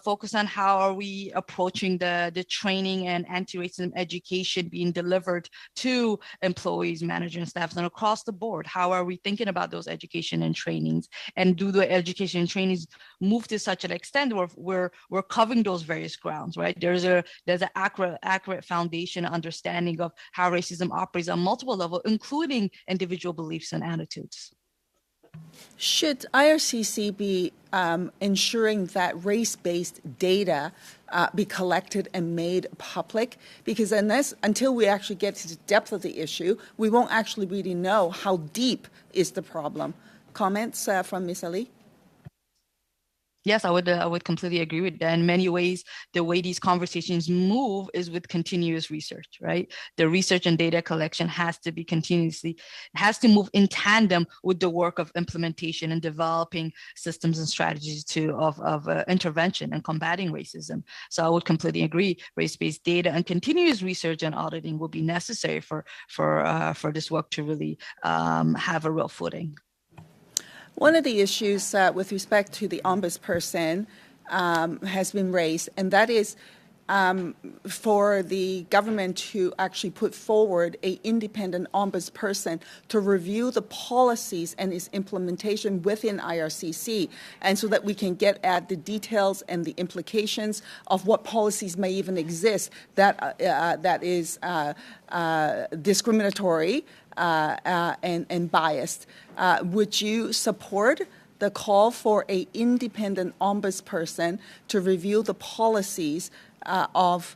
focus on how are we approaching the training and anti-racism education being delivered to employees, managers, and staff, and across the board. How are we thinking about those education and trainings? And do the education and trainings move to such an extent where we're covering those various various grounds, right? There's an accurate foundation, understanding of how racism operates on multiple levels, including individual beliefs and attitudes. Should IRCC be ensuring that race-based data be collected and made public? Because until we actually get to the depth of the issue, we won't actually really know how deep is the problem. Comments from Ms. Ali? Yes, I would completely agree with that. In many ways, the way these conversations move is with continuous research, right? The research and data collection has to move in tandem with the work of implementation and developing systems and strategies of intervention and combating racism. So I would completely agree. Race-based data and continuous research and auditing will be necessary for this work to really have a real footing. One of the issues with respect to the ombudsperson has been raised, and that is for the government to actually put forward an independent ombudsperson to review the policies and its implementation within IRCC, and so that we can get at the details and the implications of what policies may even exist that is discriminatory and biased. Would you support the call for an independent ombudsperson to review the policies of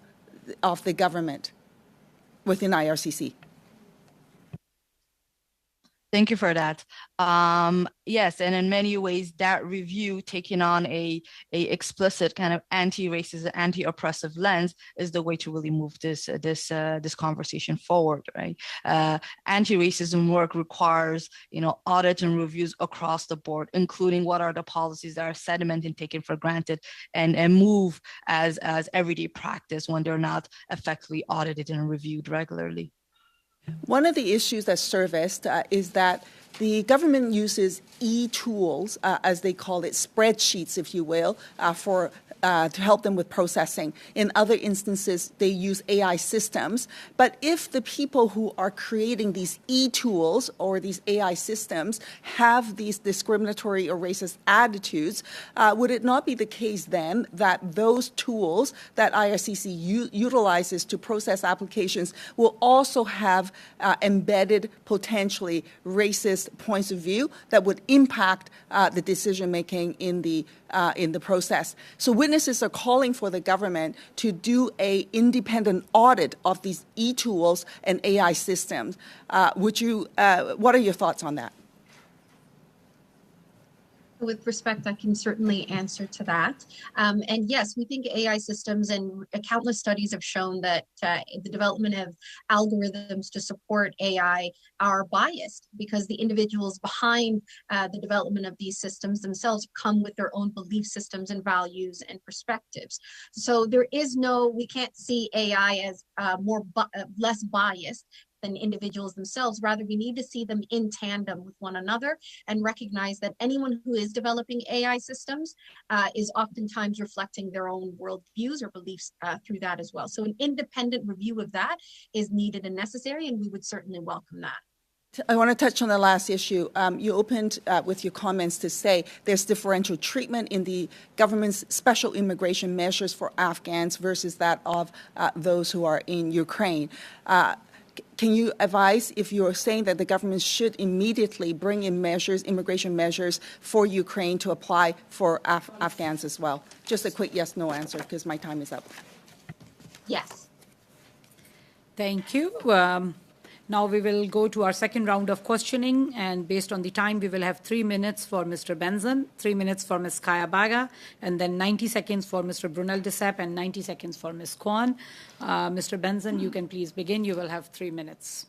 the government within IRCC? Thank you for that. Yes, and in many ways, that review taking on a explicit kind of anti-racist, anti-oppressive lens is the way to really move this conversation forward, right? Anti-racism work requires, audit and reviews across the board, including what are the policies that are sedimented and taken for granted, and move as everyday practice when they're not effectively audited and reviewed regularly. One of the issues that surfaced is that the government uses e-tools, as they call it, spreadsheets, if you will, to help them with processing. In other instances, they use AI systems. But if the people who are creating these e-tools or these AI systems have these discriminatory or racist attitudes, would it not be the case then that those tools that IRCC utilizes to process applications will also have embedded, potentially racist points of view that would impact the decision-making in the process? So witnesses are calling for the government to do an independent audit of these e-tools and AI systems. What are your thoughts on that? With respect, I can certainly answer to that. And yes, we think AI systems and countless studies have shown that the development of algorithms to support AI are biased because the individuals behind the development of these systems themselves come with their own belief systems and values and perspectives. So we can't see AI as less biased than individuals themselves. Rather, we need to see them in tandem with one another and recognize that anyone who is developing AI systems is oftentimes reflecting their own worldviews or beliefs through that as well. So an independent review of that is needed and necessary, and we would certainly welcome that. I want to touch on the last issue. You opened with your comments to say there's differential treatment in the government's special immigration measures for Afghans versus that of those who are in Ukraine. Can you advise if you're saying that the government should immediately bring in immigration measures for Ukraine to apply for Afghans as well? Just a quick yes/no answer because my time is up. Yes. Thank you. Now we will go to our second round of questioning, and based on the time, we will have 3 minutes for Mr. Benson, 3 minutes for Ms. Kaya Baga, and then 90 seconds for Mr. Brunel Desep and 90 seconds for Ms. Kwan. Mr. Benson, you can please begin. You will have 3 minutes.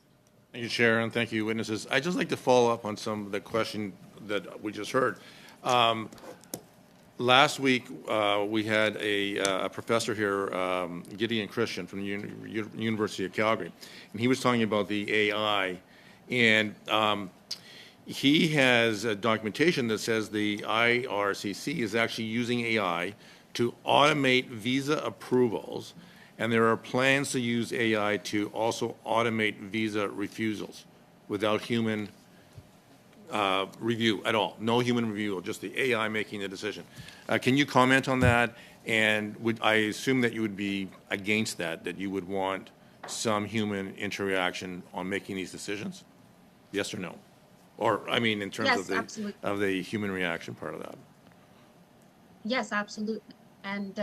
Thank you, Chair, and thank you, witnesses. I'd just like to follow up on some of the question that we just heard. Last week, we had a professor here, Gideon Christian from the University of Calgary, and he was talking about the AI, and he has a documentation that says the IRCC is actually using AI to automate visa approvals, and there are plans to use AI to also automate visa refusals without human review at all. No human review, just the AI making the decision. Can you comment on that? And I assume that you would be against that you would want some human interaction on making these decisions? Yes or no? Or, I mean, in terms Yes, absolutely. of the human reaction part of that. Yes, absolutely. And,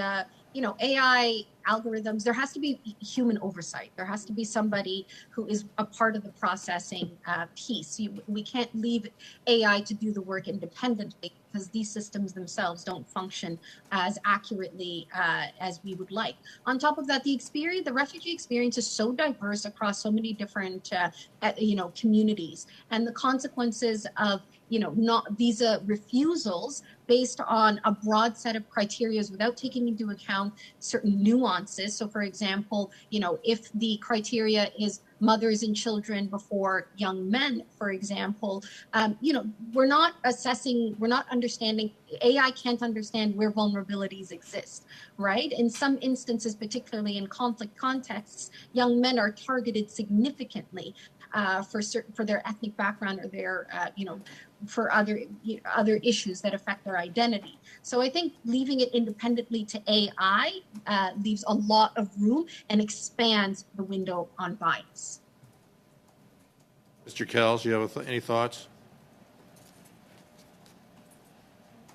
AI algorithms, there has to be human oversight. There has to be somebody who is a part of the processing piece. We can't leave AI to do the work independently because these systems themselves don't function as accurately as we would like. On top of that, the refugee experience is so diverse across so many different, communities, and the consequences of not visa refusals based on a broad set of criteria without taking into account certain nuances. So for example, if the criteria is mothers and children before young men, for example, we're not understanding, AI can't understand where vulnerabilities exist, right? In some instances, particularly in conflict contexts, young men are targeted significantly for their ethnic background or their, for other issues that affect their identity. So I think leaving it independently to AI leaves a lot of room and expands the window on bias. Mr. Kells, you have any thoughts?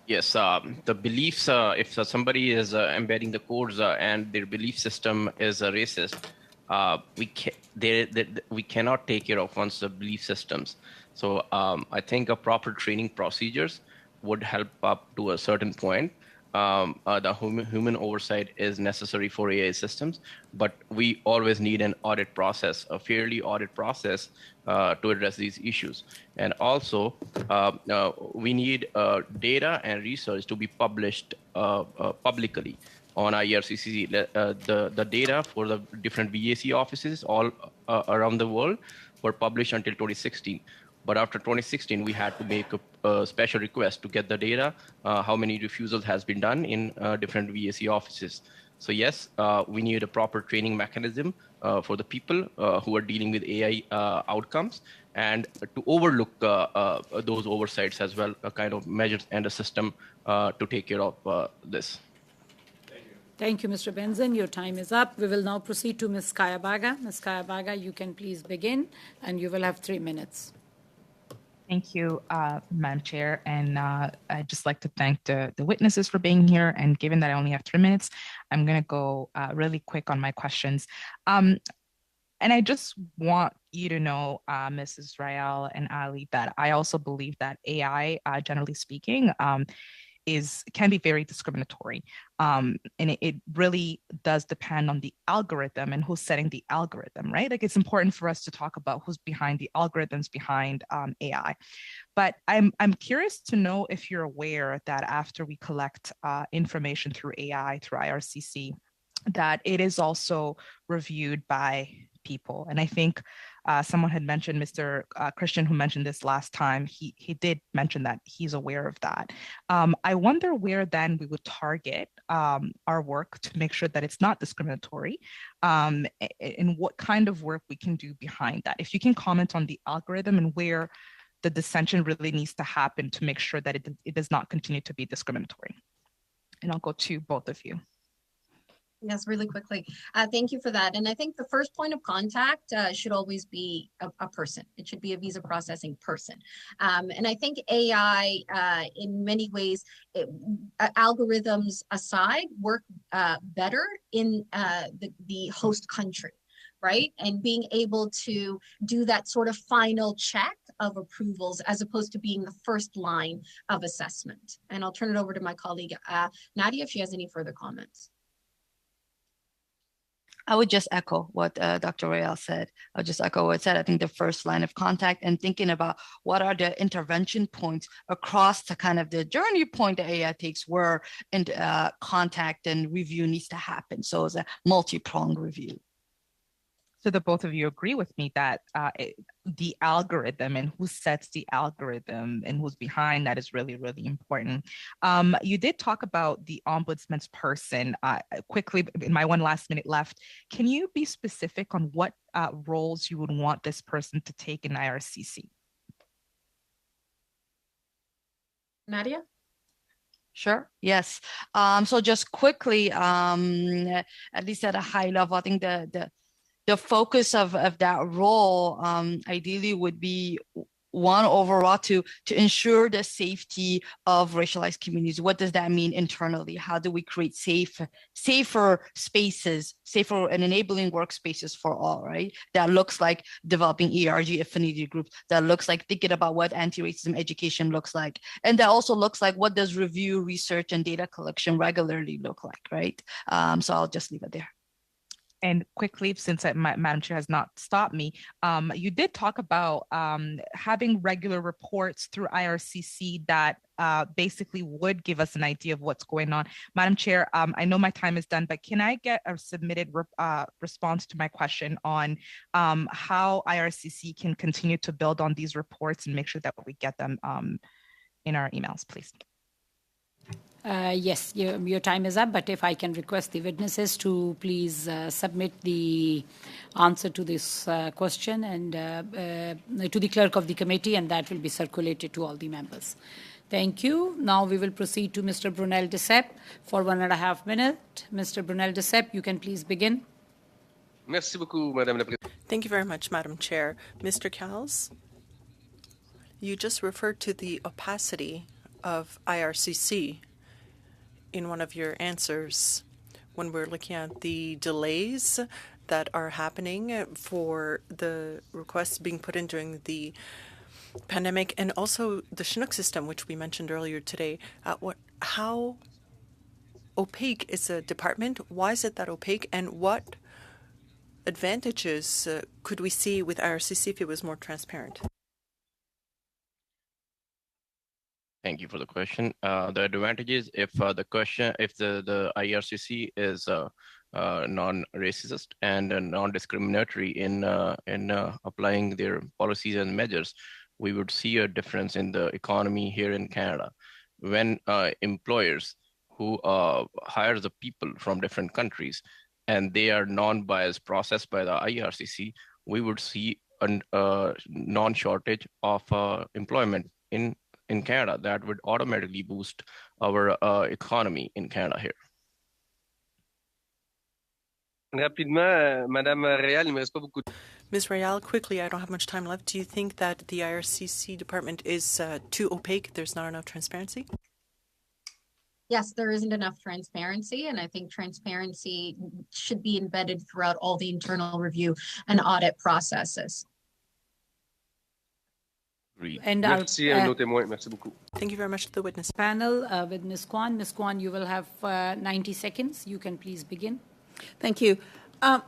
Yes, the beliefs, if somebody is embedding the codes and their belief system is racist, we cannot take care of one's belief systems. So I think a proper training procedures would help up to a certain point. The human oversight is necessary for AI systems, but we always need an audit process, a fairly audit process to address these issues. And also, we need data and research to be published publicly on IRCC. The data for the different VAC offices all around the world were published until 2016. But after 2016, we had to make a special request to get the data, how many refusals has been done in different VAC offices. So yes, we need a proper training mechanism for the people who are dealing with AI outcomes, and to overlook those oversights as well, a kind of measures and a system to take care of this. Thank you, Mr. Benson. Your time is up. We will now proceed to Ms. Kayabaga. Ms. Kayabaga, you can please begin, and you will have 3 minutes. Thank you, Madam Chair. And I'd just like to thank the witnesses for being here. And given that I only have 3 minutes, I'm going to go really quick on my questions. And I just want you to know, Mrs. Rael and Ali, that I also believe that AI, generally speaking, can be very discriminatory. And it really does depend on the algorithm and who's setting the algorithm, right? Like, it's important for us to talk about who's behind the algorithms behind AI. But I'm curious to know if you're aware that after we collect information through AI, through IRCC, that it is also reviewed by people. And I think someone had mentioned, Mr. Christian, who mentioned this last time, he did mention that he's aware of that. I wonder where then we would target our work to make sure that it's not discriminatory, and what kind of work we can do behind that. If you can comment on the algorithm and where the dissension really needs to happen to make sure that it does not continue to be discriminatory. And I'll go to both of you. Yes, really quickly. Thank you for that. And I think the first point of contact should always be a person. It should be a visa processing person. And I think AI, in many ways, algorithms aside, work better in the host country, right? And being able to do that sort of final check of approvals as opposed to being the first line of assessment. And I'll turn it over to my colleague, Nadia, if she has any further comments. I would just echo what Dr. Rael said. I'll just echo what it said. I think the first line of contact and thinking about what are the intervention points across the kind of the journey point that AI takes where contact and review needs to happen. So it's a multi-pronged review. So the both of you agree with me that the algorithm and who sets the algorithm and who's behind that is really, really important. You did talk about the ombudsman's person. Quickly, in my one last minute left, can you be specific on what roles you would want this person to take in IRCC? Nadia? Sure. Yes. So just quickly, at least at a high level, I think the focus of that role ideally would be one overall to ensure the safety of racialized communities. What does that mean internally? How do we create safer spaces, safer and enabling workspaces for all, right? That looks like developing ERG affinity groups. That looks like thinking about what anti-racism education looks like. And that also looks like what does review, research, and data collection regularly look like, right? So I'll just leave it there. And quickly, since Madam Chair has not stopped me, you did talk about having regular reports through IRCC that basically would give us an idea of what's going on. Madam Chair, I know my time is done, but can I get a submitted response to my question on how IRCC can continue to build on these reports and make sure that we get them in our emails, please? Yes, your time is up, but if I can request the witnesses to please submit the answer to this question and to the clerk of the committee, and that will be circulated to all the members. Thank you. Now we will proceed to Mr. Brunel Desepp for 1.5 minutes. Mr. Brunel Desepp, you can please begin. Merci beaucoup, Madame la Présidente. Thank you very much, Madam Chair. Mr. Cowles, you just referred to the opacity of IRCC in one of your answers when we're looking at the delays that are happening for the requests being put in during the pandemic, and also the Chinook system, which we mentioned earlier today. How opaque is the department? Why is it that opaque? And what advantages could we see with IRCC if it was more transparent? Thank you for the question. The advantage is if the IRCC is non-racist and non-discriminatory in applying their policies and measures, we would see a difference in the economy here in Canada. When employers who hire the people from different countries and they are non-biased processed by the IRCC, we would see a non-shortage of employment in Canada. That would automatically boost our economy in Canada here. Rapidement, Madame Réal, il me reste pas beaucoup. Ms. Réal, quickly, I don't have much time left. Do you think that the IRCC department is too opaque? There's not enough transparency? Yes, there isn't enough transparency, and I think transparency should be embedded throughout all the internal review and audit processes. And Merci à nos témoins. Merci beaucoup. Thank you very much to the witness panel with Ms. Kwan. Ms. Kwan, you will have 90 seconds. You can please begin. Thank you.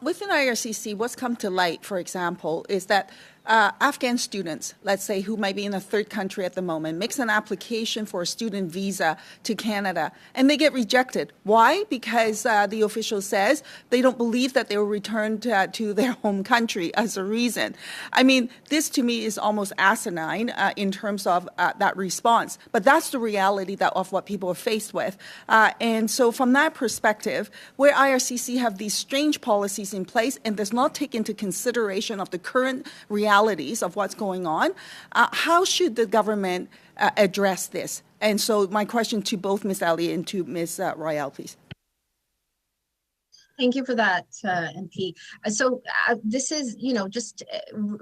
Within IRCC, what's come to light, for example, is that Afghan students, let's say, who might be in a third country at the moment, makes an application for a student visa to Canada, and they get rejected. Why? Because the official says they don't believe that they will return to their home country as a reason. I mean, this to me is almost asinine in terms of that response. But that's the reality of what people are faced with. And so from that perspective, where IRCC have these strange policies in place and does not take into consideration of the current realities of what's going on, how should the government address this? And so my question to both Ms. Ali and to Ms. Royale, please. Thank you for that, MP. So this is, just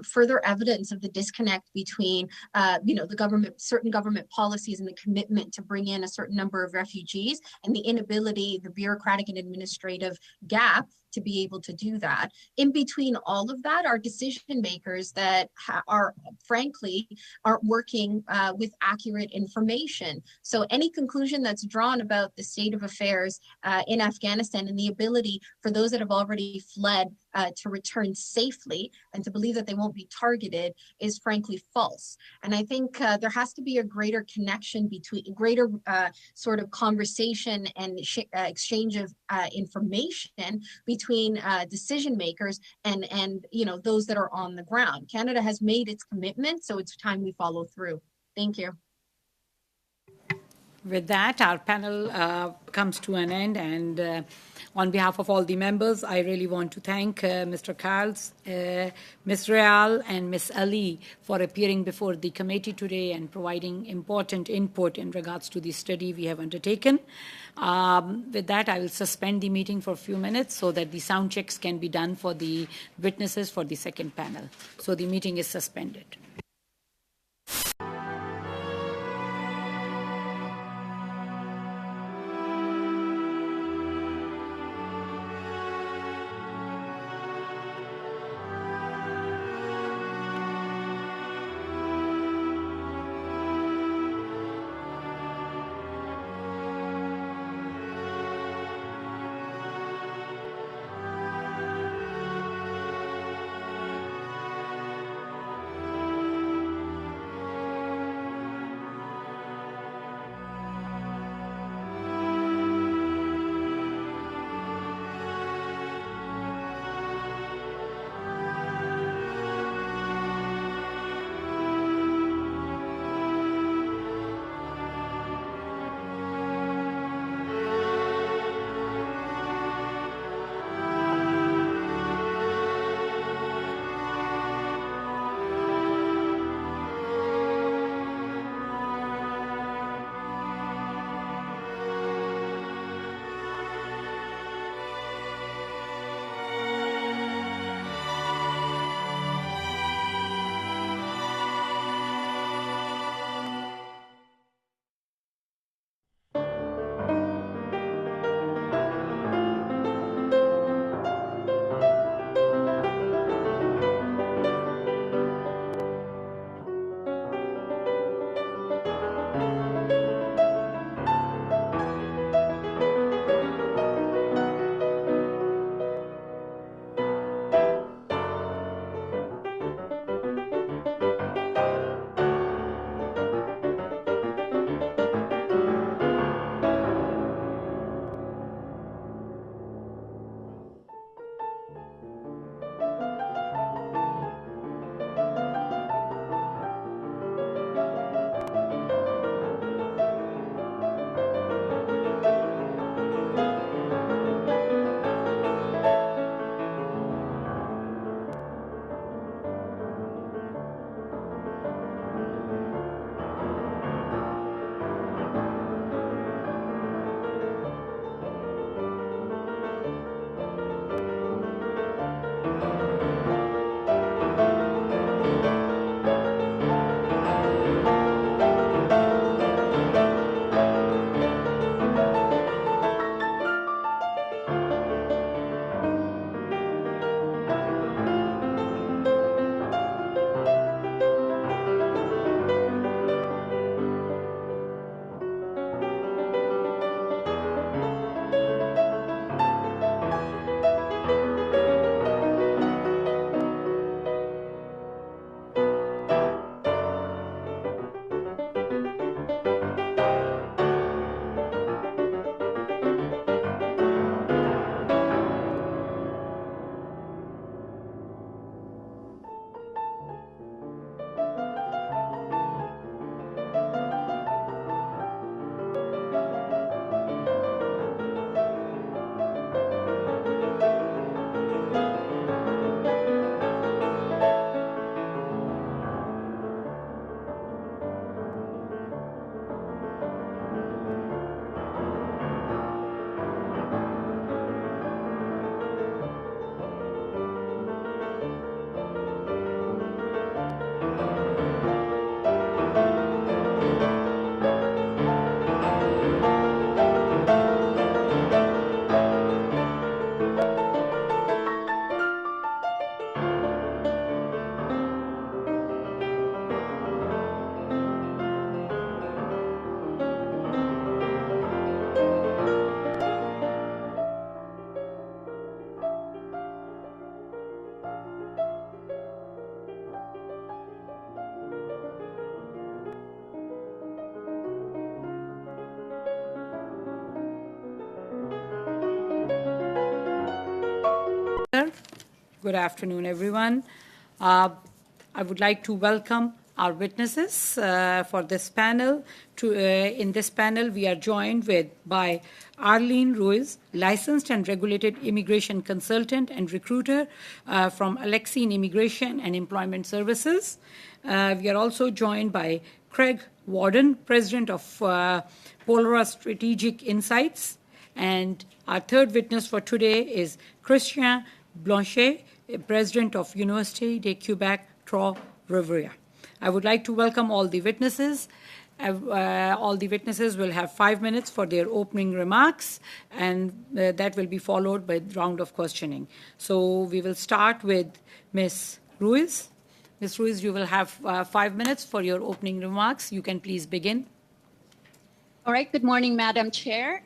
further evidence of the disconnect between, the government, certain government policies and the commitment to bring in a certain number of refugees and the inability, the bureaucratic and administrative gap to be able to do that. In between all of that are decision makers that are, frankly, aren't working with accurate information. So any conclusion that's drawn about the state of affairs in Afghanistan and the ability for those that have already fled to return safely and to believe that they won't be targeted is frankly false. And I think there has to be a greater connection between, greater sort of conversation and exchange of information between decision makers and those that are on the ground. Canada has made its commitment, so it's time we follow through. Thank you. With that, our panel comes to an end, and on behalf of all the members, I really want to thank Mr. Carls, Ms. Real, and Ms. Ali for appearing before the committee today and providing important input in regards to the study we have undertaken. With that, I will suspend the meeting for a few minutes so that the sound checks can be done for the witnesses for the second panel. So the meeting is suspended. Good afternoon, everyone. I would like to welcome our witnesses for this panel. In this panel, we are joined by Arlene Ruiz, licensed and regulated immigration consultant and recruiter from Alexine Immigration and Employment Services. We are also joined by Craig Warden, president of Polaris Strategic Insights. And our third witness for today is Christian Blanchet, president of Université de Québec Trois-Rivières. I would like to welcome all the witnesses. All the witnesses will have 5 minutes for their opening remarks, and that will be followed by a round of questioning. So we will start with Ms. Ruiz. Ms. Ruiz, you will have 5 minutes for your opening remarks. You can please begin. All right. Good morning, Madam Chair.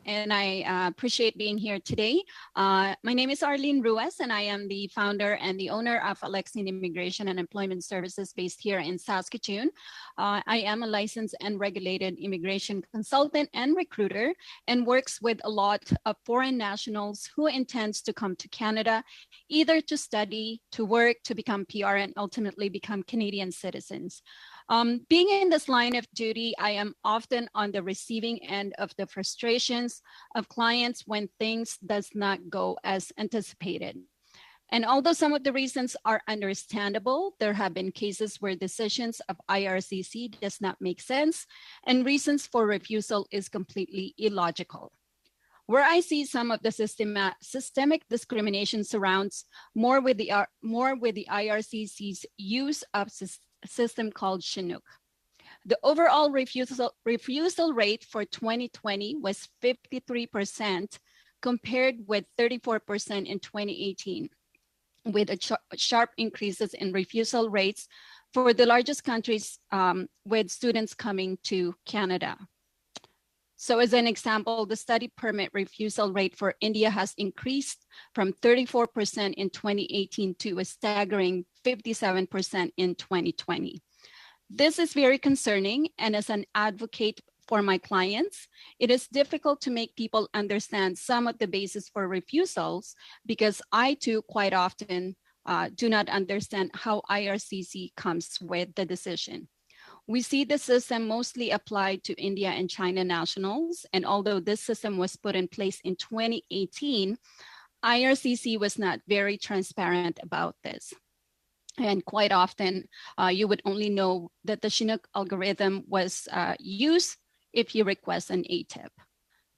And I appreciate being here today. My name is Arlene Ruiz, and I am the founder and the owner of Alexine Immigration and Employment Services based here in Saskatoon. I am a licensed and regulated immigration consultant and recruiter, and works with a lot of foreign nationals who intends to come to Canada, either to study, to work, to become PR, and ultimately become Canadian citizens. Being in this line of duty, I am often on the receiving end of the frustrations of clients when things does not go as anticipated. And although some of the reasons are understandable, there have been cases where decisions of IRCC does not make sense and reasons for refusal is completely illogical. Where I see some of the systemic discrimination surrounds more with the IRCC's use of system called Chinook. The overall refusal rate for 2020 was 53% compared with 34% in 2018, with sharp increases in refusal rates for the largest countries with students coming to Canada. So as an example, the study permit refusal rate for India has increased from 34% in 2018 to a staggering 57% in 2020. This is very concerning, and as an advocate for my clients, it is difficult to make people understand some of the basis for refusals because I too quite often do not understand how IRCC comes with the decision. We see the system mostly applied to India and China nationals, and although this system was put in place in 2018, IRCC was not very transparent about this. And quite often, you would only know that the Chinook algorithm was used if you request an ATIP.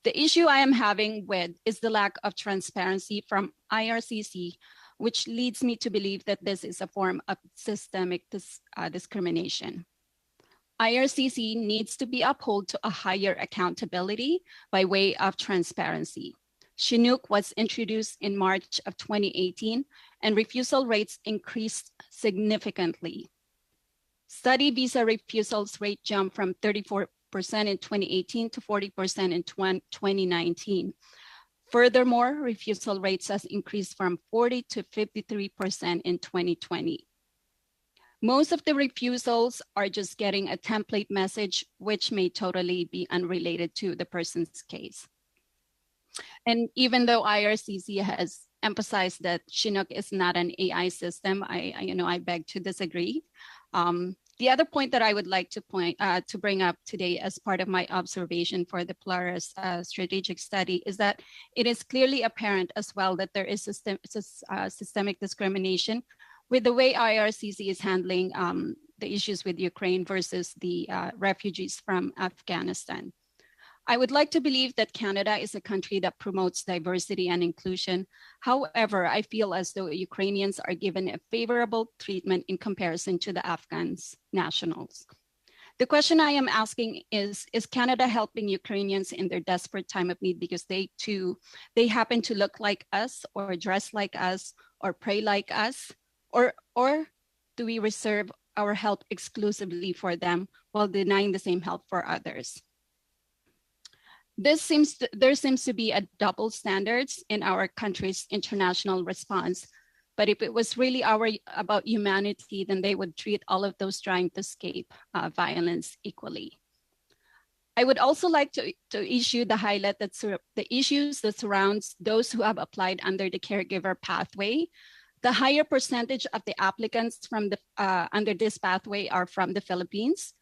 The issue I am having with is the lack of transparency from IRCC, which leads me to believe that this is a form of systemic discrimination. IRCC needs to be upheld to a higher accountability by way of transparency. Chinook was introduced in March of 2018, and refusal rates increased significantly. Study visa refusals rate jumped from 34% in 2018 to 40% in 2019. Furthermore, refusal rates has increased from 40 to 53% in 2020. Most of the refusals are just getting a template message, which may totally be unrelated to the person's case. And even though IRCC has emphasized that Chinook is not an AI system, I beg to disagree. The other point that I would like to bring up today as part of my observation for the Polaris strategic study is that it is clearly apparent as well that there is systemic discrimination with the way IRCC is handling the issues with Ukraine versus the refugees from Afghanistan. I would like to believe that Canada is a country that promotes diversity and inclusion. However, I feel as though Ukrainians are given a favorable treatment in comparison to the Afghan nationals. The question I am asking is Canada helping Ukrainians in their desperate time of need because they happen to look like us or dress like us or pray like us? Or do we reserve our help exclusively for them while denying the same help for others? There seems to be a double standards in our country's international response. But if it was really about humanity, then they would treat all of those trying to escape violence equally. I would also like to issue the highlight that the issues that surrounds those who have applied under the caregiver pathway The higher percentage of the applicants from the under this pathway are from the Philippines,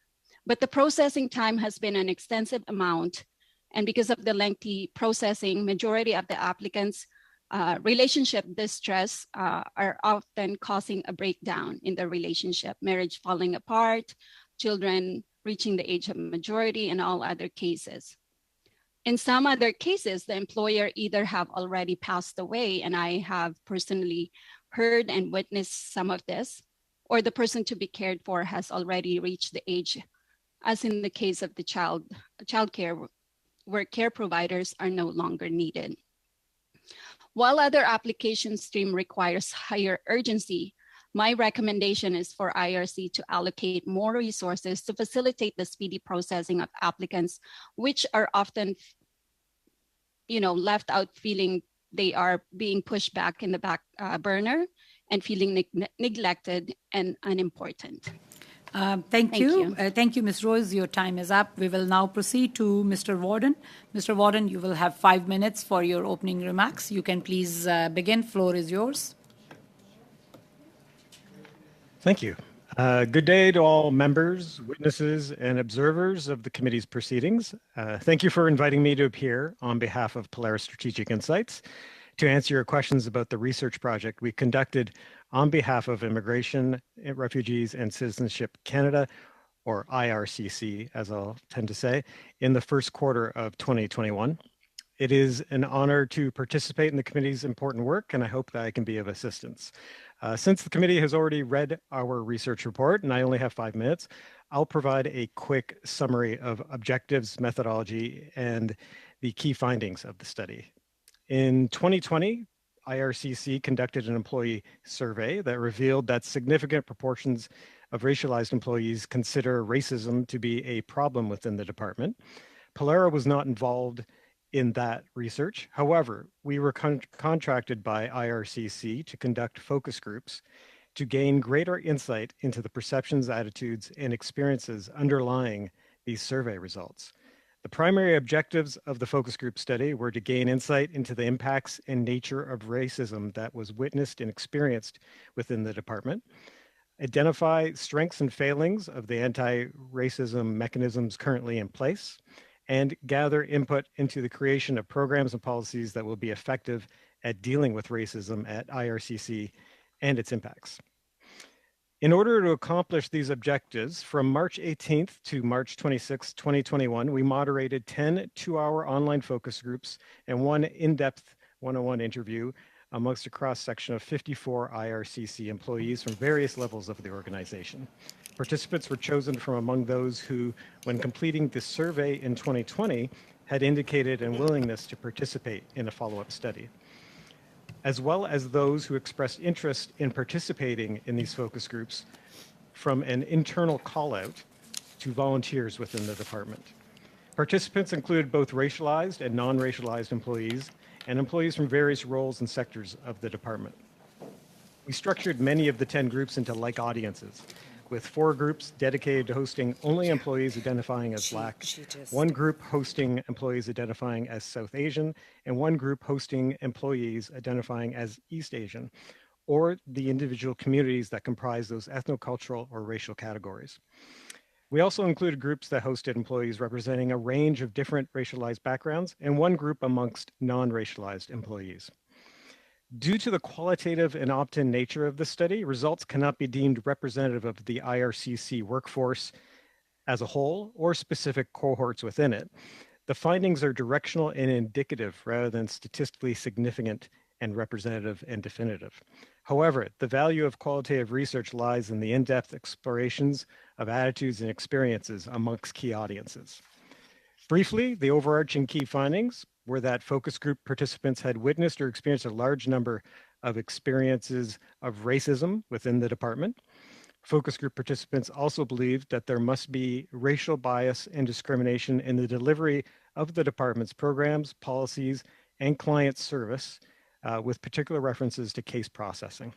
but the processing time has been an extensive amount. And because of the lengthy processing, majority of the applicants' relationship distress are often causing a breakdown in the relationship, marriage falling apart, children reaching the age of majority, and all other cases. In some other cases, the employer either have already passed away, and I have personally heard and witnessed some of this, or the person to be cared for has already reached the age, as in the case of the child care, where care providers are no longer needed. While other application stream requires higher urgency, my recommendation is for IRC to allocate more resources to facilitate the speedy processing of applicants, which are often, left out, feeling they are being pushed back in the back burner and feeling neglected and unimportant. Thank you. Thank you, Ms. Rose. Your time is up. We will now proceed to Mr. Warden. Mr. Warden, you will have 5 minutes for your opening remarks. You can please begin. Floor is yours. Thank you. Good day to all members, witnesses, and observers of the committee's proceedings. Thank you for inviting me to appear on behalf of Polaris Strategic Insights to answer your questions about the research project we conducted on behalf of Immigration, Refugees, and Citizenship Canada, or IRCC, as I'll tend to say, in the first quarter of 2021. It is an honor to participate in the committee's important work, and I hope that I can be of assistance. Since the committee has already read our research report, and I only have 5 minutes, I'll provide a quick summary of objectives, methodology, and the key findings of the study. In 2020, IRCC conducted an employee survey that revealed that significant proportions of racialized employees consider racism to be a problem within the department. Pollara was not involved in that research. However, we were contracted by IRCC to conduct focus groups to gain greater insight into the perceptions, attitudes, and experiences underlying these survey results. The primary objectives of the focus group study were to gain insight into the impacts and nature of racism that was witnessed and experienced within the department, identify strengths and failings of the anti-racism mechanisms currently in place, and gather input into the creation of programs and policies that will be effective at dealing with racism at IRCC and its impacts. In order to accomplish these objectives, from March 18th to March 26, 2021, we moderated 10 two-hour online focus groups and 1 in-depth one-on-one interview amongst a cross-section of 54 IRCC employees from various levels of the organization. Participants were chosen from among those who, when completing the survey in 2020, had indicated a willingness to participate in a follow-up study, as well as those who expressed interest in participating in these focus groups from an internal call-out to volunteers within the department. Participants included both racialized and non-racialized employees and employees from various roles and sectors of the department. We structured many of the 10 groups into like audiences, with 4 groups dedicated to hosting only employees identifying as Black, 1 group hosting employees identifying as South Asian, and 1 group hosting employees identifying as East Asian, or the individual communities that comprise those ethnocultural or racial categories. We also included groups that hosted employees representing a range of different racialized backgrounds, and 1 group amongst non-racialized employees. Due to the qualitative and opt-in nature of the study, results cannot be deemed representative of the IRCC workforce as a whole or specific cohorts within it. The findings are directional and indicative rather than statistically significant and representative and definitive. However, the value of qualitative research lies in the in-depth explorations of attitudes and experiences amongst key audiences. Briefly, the overarching key findings were that focus group participants had witnessed or experienced a large number of experiences of racism within the department. Focus group participants also believed that there must be racial bias and discrimination in the delivery of the department's programs, policies, and client service, with particular references to case processing.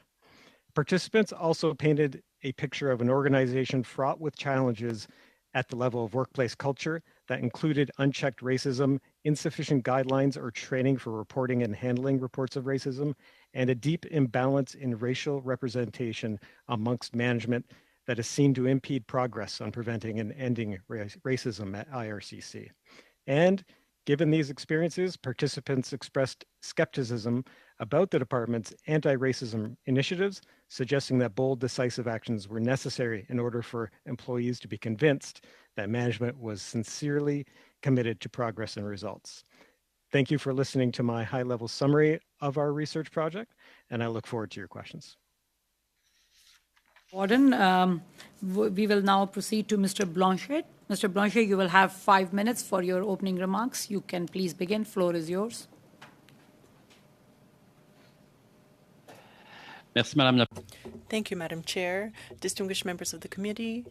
Participants also painted a picture of an organization fraught with challenges at the level of workplace culture that included unchecked racism, insufficient guidelines or training for reporting and handling reports of racism, and a deep imbalance in racial representation amongst management that is seen to impede progress on preventing and ending racism at IRCC. And given these experiences, participants expressed skepticism about the department's anti-racism initiatives, suggesting that bold, decisive actions were necessary in order for employees to be convinced that management was sincerely committed to progress and results. Thank you for listening to my high-level summary of our research project, and I look forward to your questions. Warden, we will now proceed to Mr. Blanchet. Mr. Blanchet, you will have 5 minutes for your opening remarks. You can please begin. Floor is yours. Thank you, Madam Chair. Distinguished members of the committee,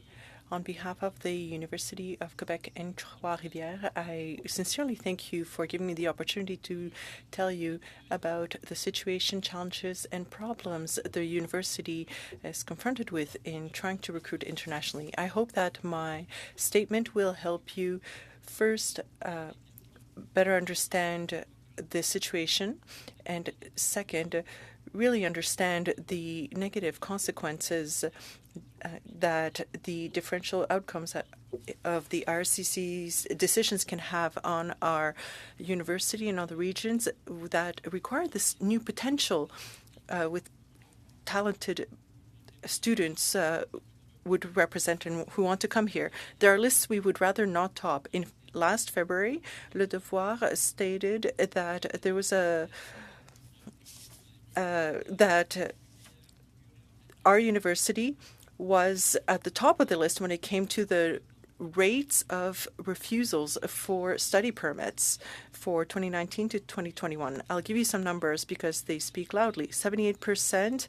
on behalf of the University of Quebec and Trois-Rivières, I sincerely thank you for giving me the opportunity to tell you about the situation, challenges, and problems the university is confronted with in trying to recruit internationally. I hope that my statement will help you first better understand the situation, and second, really understand the negative consequences that the differential outcomes of the RCC's decisions can have on our university and other regions that require this new potential with talented students would represent and who want to come here. There are lists we would rather not top. In last February, Le Devoir stated that there was that our university was at the top of the list when it came to the rates of refusals for study permits for 2019 to 2021. I'll give you some numbers because they speak loudly. 78%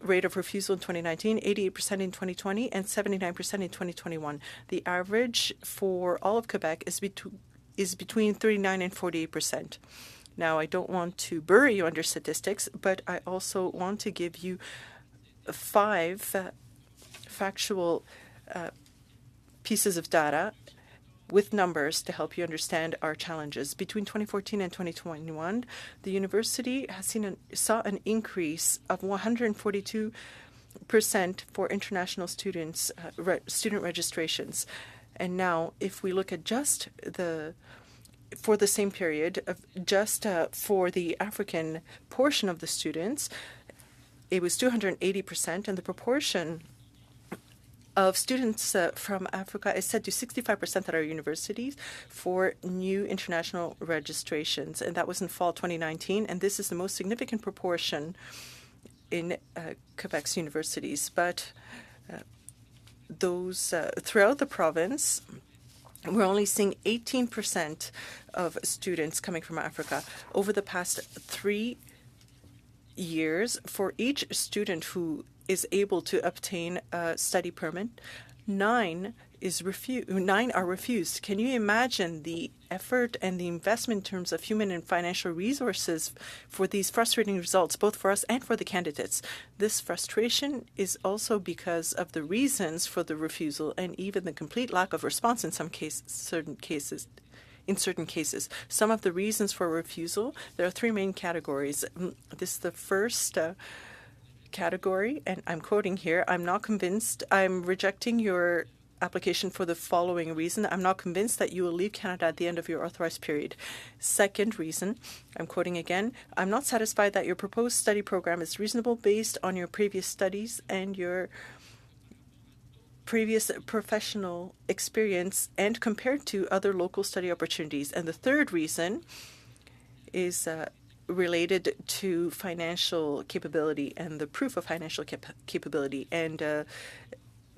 rate of refusal in 2019, 88% in 2020, and 79% in 2021. The average for all of Quebec is between 39 and 48%. Now, I don't want to bury you under statistics, but I also want to give you 5 factual pieces of data with numbers to help you understand our challenges. Between 2014 and 2021, the university has saw an increase of 142% for international students, student registrations. And now, if we look at just for the same period, just for the African portion of the students, it was 280%, and the proportion of students from Africa is set to 65% at our universities for new international registrations, and that was in fall 2019, and this is the most significant proportion in Quebec's universities. But those throughout the province, we're only seeing 18% of students coming from Africa. Over the past 3 years, for each student who is able to obtain a study permit, 9 are refused. Can you imagine the effort and the investment in terms of human and financial resources for these frustrating results, both for us and for the candidates? This frustration is also because of the reasons for the refusal and even the complete lack of response in certain cases. Some of the reasons for refusal, there are 3 main categories. This is the first category, and I'm quoting here, I'm not convinced, I'm rejecting your application for the following reason. I'm not convinced that you will leave Canada at the end of your authorized period. Second reason, I'm quoting again, I'm not satisfied that your proposed study program is reasonable based on your previous studies and your previous professional experience and compared to other local study opportunities. And the third reason is related to financial capability and the proof of financial capability. And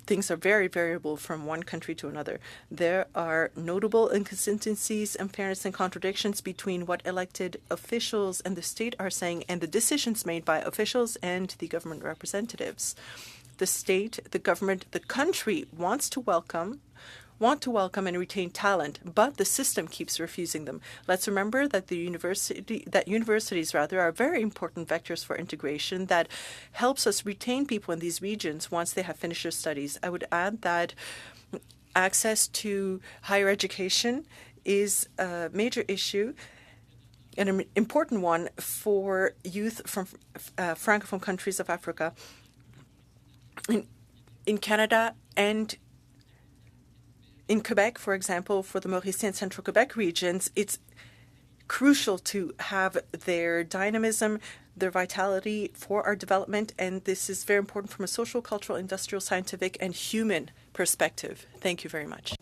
things are very variable from one country to another. There are notable inconsistencies, unfairness, and contradictions between what elected officials and the state are saying and the decisions made by officials and the government representatives. The state, the government, the country want to welcome and retain talent, but the system keeps refusing them. Let's remember that universities are very important vectors for integration that helps us retain people in these regions once they have finished their studies. I would add that access to higher education is a major issue an important one for youth from Francophone countries of Africa. In Canada and in Quebec, for example, for the Mauricie and Central Quebec regions, it's crucial to have their dynamism, their vitality for our development, and this is very important from a social, cultural, industrial, scientific, and human perspective. Thank you very much.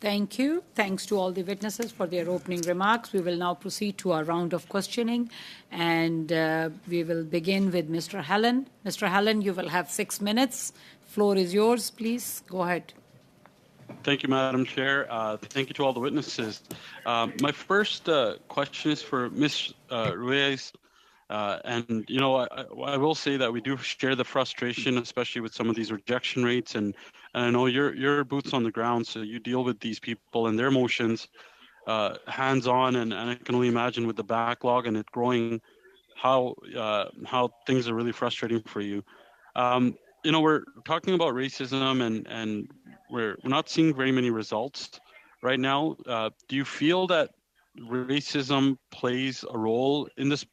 Thank you. Thanks to all the witnesses for their opening remarks. We will now proceed to our round of questioning, and we will begin with Mr. Helen. Mr. Helen, you will have 6 minutes. Floor is yours, please. Go ahead. Thank you, Madam Chair. Thank you to all the witnesses. My first question is for Ms. Ruiz. And, you know, I will say that we do share the frustration, especially with some of these rejection rates. And I know you're boots on the ground, so you deal with these people and their emotions hands-on. And I can only imagine with the backlog and it growing, how things are really frustrating for you. You know, we're talking about racism and we're not seeing very many results right now. Do you feel that racism plays a role in this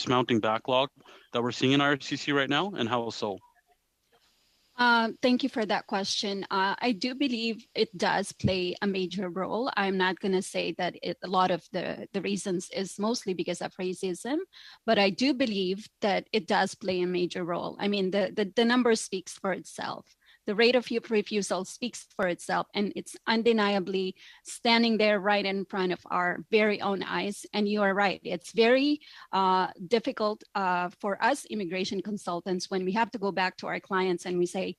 mounting backlog that we're seeing in RCC right now, and how so? Thank you for that question. I do believe it does play a major role. I'm not going to say that a lot of the reasons is mostly because of racism, but I do believe that it does play a major role. I mean, the number speaks for itself. The rate of refusal speaks for itself, and it's undeniably standing there right in front of our very own eyes. And you are right, it's very difficult for us immigration consultants when we have to go back to our clients and we say,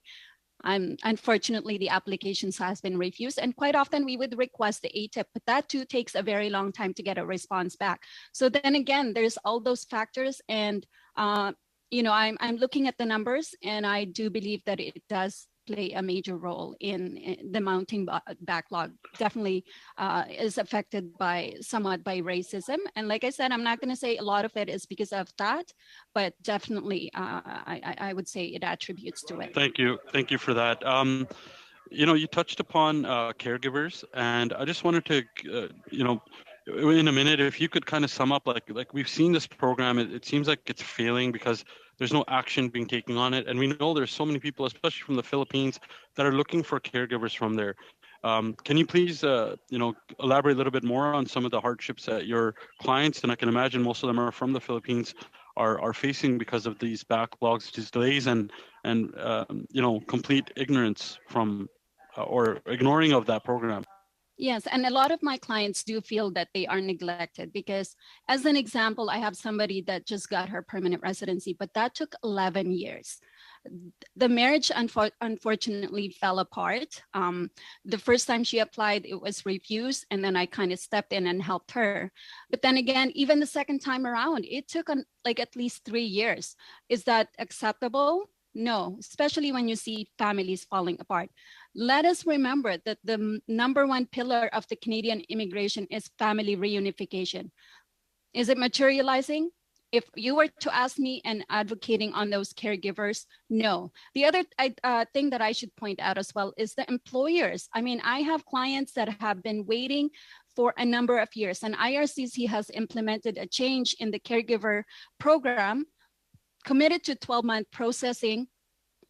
unfortunately, the applications has been refused. And quite often we would request the ATIP, but that too takes a very long time to get a response back. So then again, there's all those factors, and you know, I'm looking at the numbers, and I do believe that it does play a major role in the mounting backlog. Definitely is affected somewhat by racism. And like I said, I'm not going to say a lot of it is because of that, but definitely I would say it attributes to it. Thank you for that. You know, you touched upon caregivers, and I just wanted to, you know, in a minute, if you could kind of sum up, like we've seen this program, it seems like it's failing because there's no action being taken on it. And we know there's so many people, especially from the Philippines, that are looking for caregivers from there. Can you please, you know, elaborate a little bit more on some of the hardships that your clients, and I can imagine most of them are from the Philippines, are facing because of these backlogs, these delays, and you know, complete ignorance from or ignoring of that program? Yes, and a lot of my clients do feel that they are neglected because, as an example, I have somebody that just got her permanent residency, but that took 11 years. The marriage, unfortunately, fell apart. The first time she applied, it was refused, and then I kind of stepped in and helped her. But then again, even the second time around, it took like at least 3 years. Is that acceptable? No, especially when you see families falling apart. Let us remember that the number one pillar of the Canadian immigration is family reunification. Is it materializing? If you were to ask me and advocating on those caregivers, no. The other thing that I should point out as well is the employers. I mean, I have clients that have been waiting for a number of years, and IRCC has implemented a change in the caregiver program, committed to 12-month processing.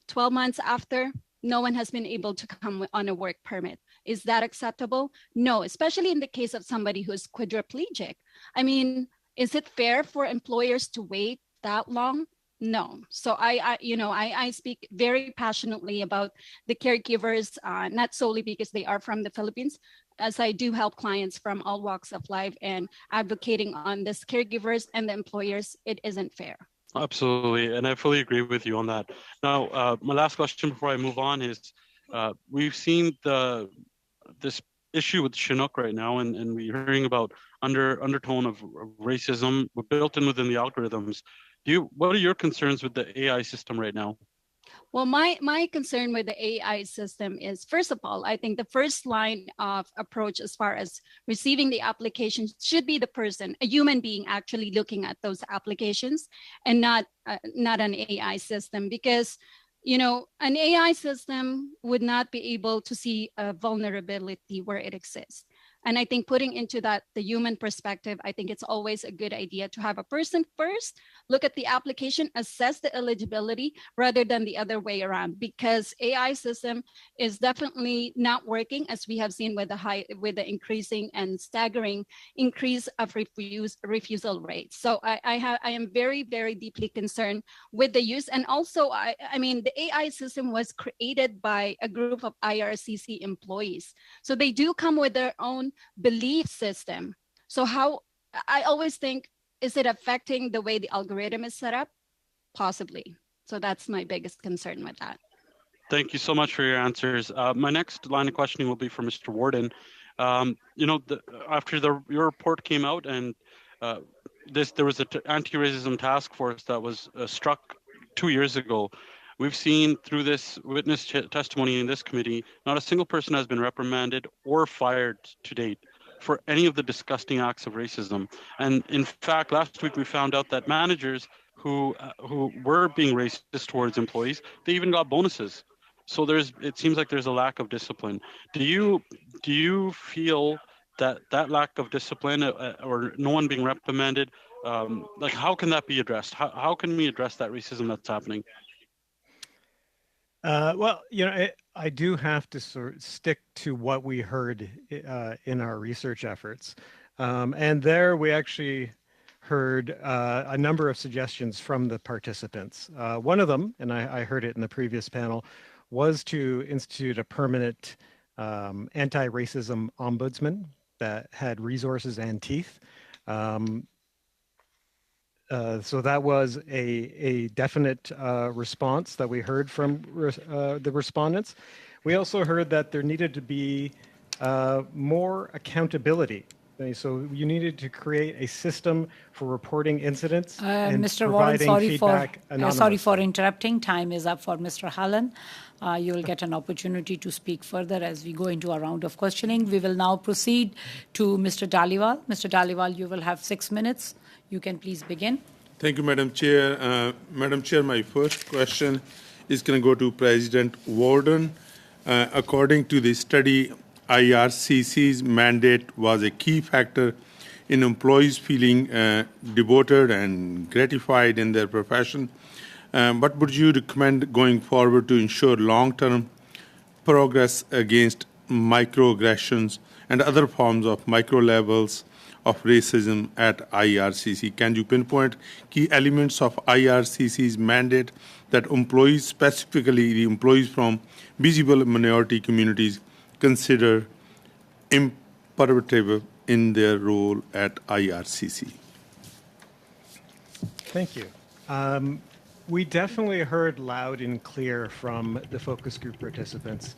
12 months after, no one has been able to come on a work permit. Is that acceptable? No, especially in the case of somebody who's quadriplegic. I mean, is it fair for employers to wait that long? No. So I speak very passionately about the caregivers, not solely because they are from the Philippines, as I do help clients from all walks of life, and advocating on this caregivers and the employers, it isn't fair. Absolutely, and I fully agree with you on that. Now, my last question before I move on is, we've seen this issue with Chinook right now, and we're hearing about undertone of racism built in within the algorithms. What are your concerns with the AI system right now? Well, my concern with the AI system is, first of all, I think the first line of approach as far as receiving the applications should be the person, a human being actually looking at those applications, and not an AI system, because, you know, an AI system would not be able to see a vulnerability where it exists. And I think putting into that the human perspective, I think it's always a good idea to have a person first look at the application, assess the eligibility rather than the other way around, because AI system is definitely not working, as we have seen with the increasing and staggering increase of refusal rates. So I am very, very deeply concerned with the use. And also, I mean, the AI system was created by a group of IRCC employees. So they do come with their own belief system. So how, I always think, is it affecting the way the algorithm is set up? Possibly. So that's my biggest concern with that. Thank you so much for your answers. My next line of questioning will be for Mr. Warden. You know, after your report came out and there was an anti-racism task force that was struck 2 years ago. We've seen through this witness testimony in this committee, not a single person has been reprimanded or fired to date for any of the disgusting acts of racism. And in fact, last week we found out that managers who were being racist towards employees, they even got bonuses. So it seems like there's a lack of discipline. Do you feel that lack of discipline or no one being reprimanded, like how can that be addressed? How can we address that racism that's happening? Well, you know, I do have to sort of stick to what we heard in our research efforts. And there we actually heard a number of suggestions from the participants. One of them, and I heard it in the previous panel, was to institute a permanent anti-racism ombudsman that had resources and teeth. So that was a definite response that we heard from the respondents. We also heard that there needed to be more accountability. So you needed to create a system for reporting incidents and Mr. Warren, feedback sorry for interrupting. Time is up for Mr. Hallen. You will get an opportunity to speak further as we go into a round of questioning. We will now proceed to Mr. Dhaliwal. Mr. Dhaliwal, you will have 6 minutes. You can please begin. Thank you, Madam Chair. Madam Chair, my first question is going to go to President Warden. According to the study, IRCC's mandate was a key factor in employees feeling devoted and gratified in their profession. What would you recommend going forward to ensure long-term progress against microaggressions and other forms of micro-levels of racism at IRCC? Can you pinpoint key elements of IRCC's mandate that employees, specifically the employees from visible minority communities, consider imperative in their role at IRCC? Thank you. We definitely heard loud and clear from the focus group participants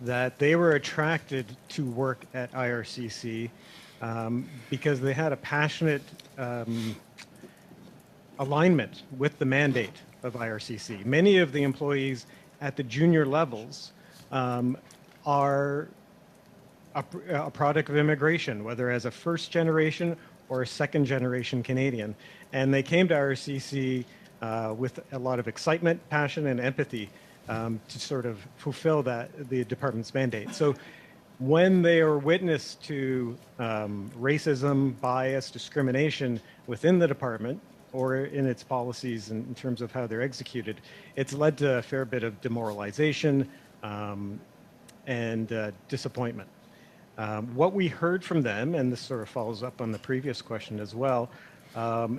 that they were attracted to work at IRCC because they had a passionate alignment with the mandate of IRCC. Many of the employees at the junior levels are a product of immigration, whether as a first generation or a second generation Canadian. And they came to IRCC with a lot of excitement, passion, and empathy to sort of fulfill the department's mandate. So when they are witness to racism, bias, discrimination within the department or in its policies in terms of how they're executed, it's led to a fair bit of demoralization and disappointment. What we heard from them, and this sort of follows up on the previous question as well,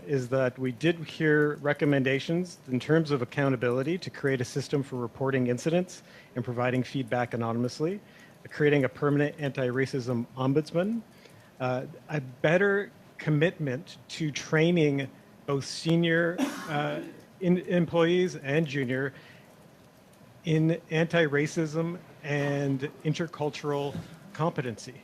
is that we did hear recommendations in terms of accountability to create a system for reporting incidents and providing feedback anonymously, creating a permanent anti-racism ombudsman, a better commitment to training both senior employees and junior in anti-racism and intercultural competency.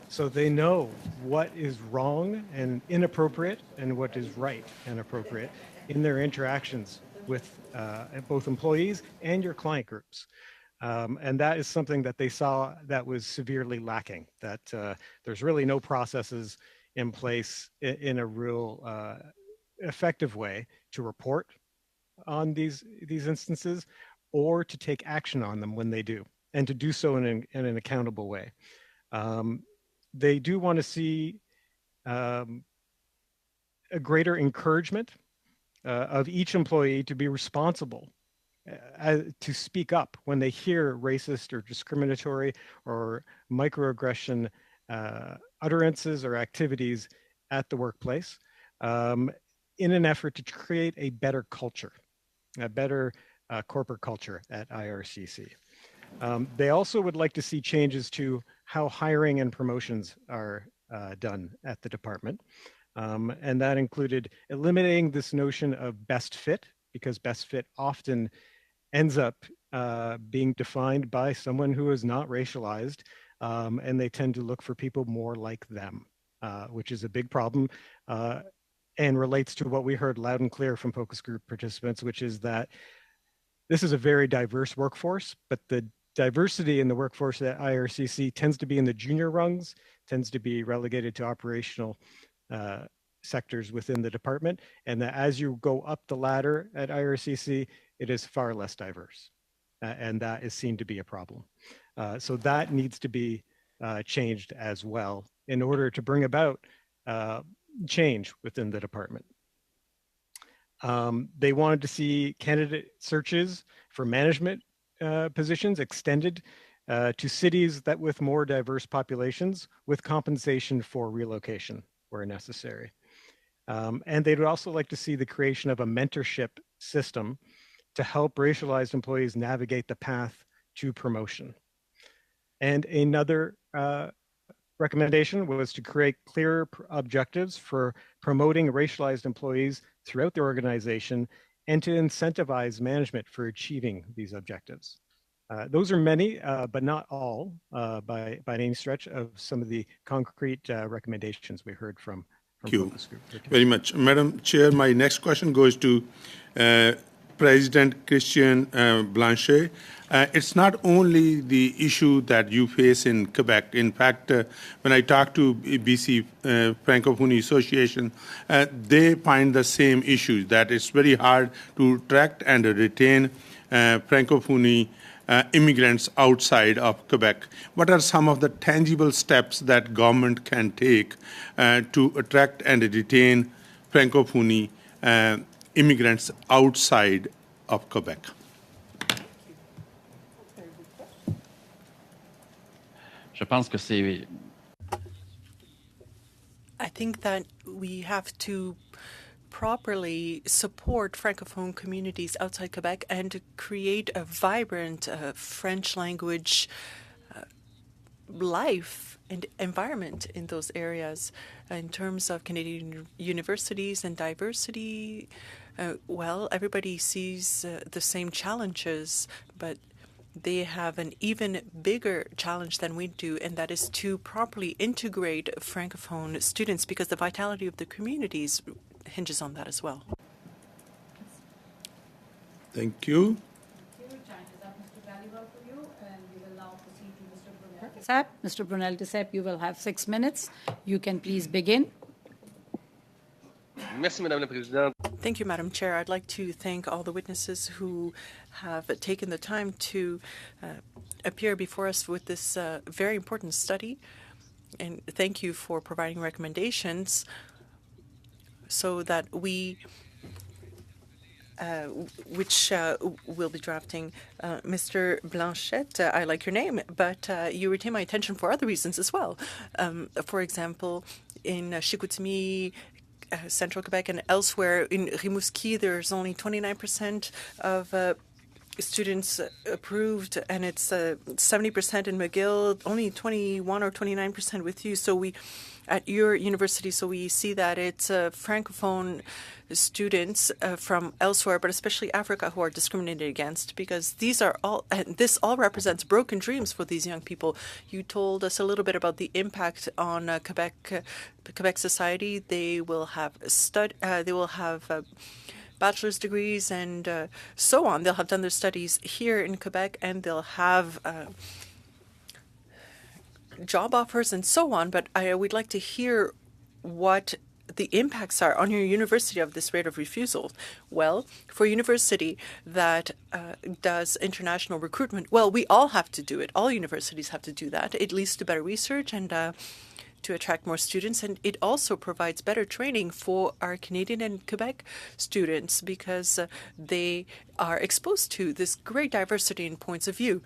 So they know what is wrong and inappropriate and what is right and appropriate in their interactions with both employees and your client groups. And that is something that they saw that was severely lacking, that there's really no processes in place in a real effective way to report on these instances or to take action on them when they do, and to do so in an accountable way. they do want to see a greater encouragement of each employee to be responsible, to speak up when they hear racist or discriminatory or microaggression utterances or activities at the workplace, in an effort to create a better culture, a better corporate culture at IRCC. They also would like to see changes to how hiring and promotions are done at the department. And that included eliminating this notion of best fit, because best fit often ends up being defined by someone who is not racialized, and they tend to look for people more like them, which is a big problem and relates to what we heard loud and clear from focus group participants, which is that this is a very diverse workforce, but the diversity in the workforce at IRCC tends to be in the junior rungs, tends to be relegated to operational sectors within the department, and that as you go up the ladder at IRCC, it is far less diverse, and that is seen to be a problem. So that needs to be changed as well in order to bring about change within the department. They wanted to see candidate searches for management positions extended to cities that with more diverse populations with compensation for relocation where necessary. And they'd also like to see the creation of a mentorship system to help racialized employees navigate the path to promotion. And another recommendation was to create clear objectives for promoting racialized employees throughout the organization and to incentivize management for achieving these objectives. Those are many, but not all, by any stretch, of some of the concrete recommendations we heard from Thank you focus group. very much. Madam Chair, my next question goes to President Christian Blanchet. It's not only the issue that you face in Quebec. In fact, when I talk to BC Francophonie Association, they find the same issue, that it's very hard to attract and retain Francophonie immigrants outside of Quebec. What are some of the tangible steps that government can take to attract and retain Francophonie immigrants outside of Quebec? I think that we have to properly support Francophone communities outside Quebec and to create a vibrant French language life and environment in those areas. In terms of Canadian universities and diversity, well, everybody sees the same challenges, but they have an even bigger challenge than we do, and that is to properly integrate Francophone students, because the vitality of the communities hinges on that as well. Thank you. Mr. Brunel-Desep, you will have 6 minutes. You can please begin. Merci, Madame la Présidente. Thank you, Madam Chair. I'd like to thank all the witnesses who have taken the time to appear before us with this very important study. And thank you for providing recommendations so that we which will be drafting. Mr. Blanchette, I like your name, but you retain my attention for other reasons as well. For example, in Chicoutimi, Central Quebec, and elsewhere in Rimouski, there's only 29% of students approved, and it's 70% in McGill, only 21 or 29% with you. So we, at your university, so we see that it's Francophone students from elsewhere, but especially Africa, who are discriminated against, because these are all, and this all represents broken dreams for these young people. You told us a little bit about the impact on Quebec society. They will have bachelor's degrees and so on. They'll have done their studies here in Quebec, and they'll have job offers and so on. But I would like to hear what the impacts are on your university of this rate of refusal. Well, for a university that does international recruitment, well, we all have to do it. All universities have to do that. It leads to better research and to attract more students, and it also provides better training for our Canadian and Quebec students because they are exposed to this great diversity in points of view.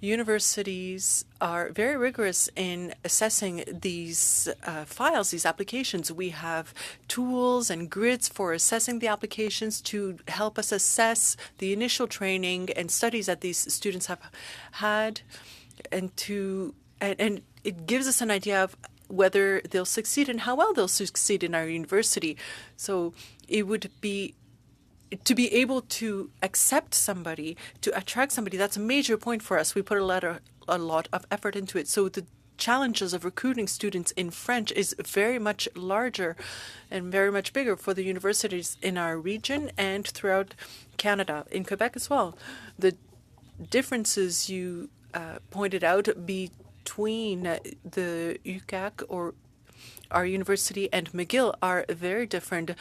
Universities are very rigorous in assessing these files, these applications. We have tools and grids for assessing the applications to help us assess the initial training and studies that these students have had, and it gives us an idea of whether they'll succeed and how well they'll succeed in our university. So it would be to be able to accept somebody, to attract somebody, that's a major point for us. We put a lot of effort into it. So the challenges of recruiting students in French is very much larger and very much bigger for the universities in our region and throughout Canada, in Quebec as well. The differences you pointed out between the UQAC or our university and McGill are very different.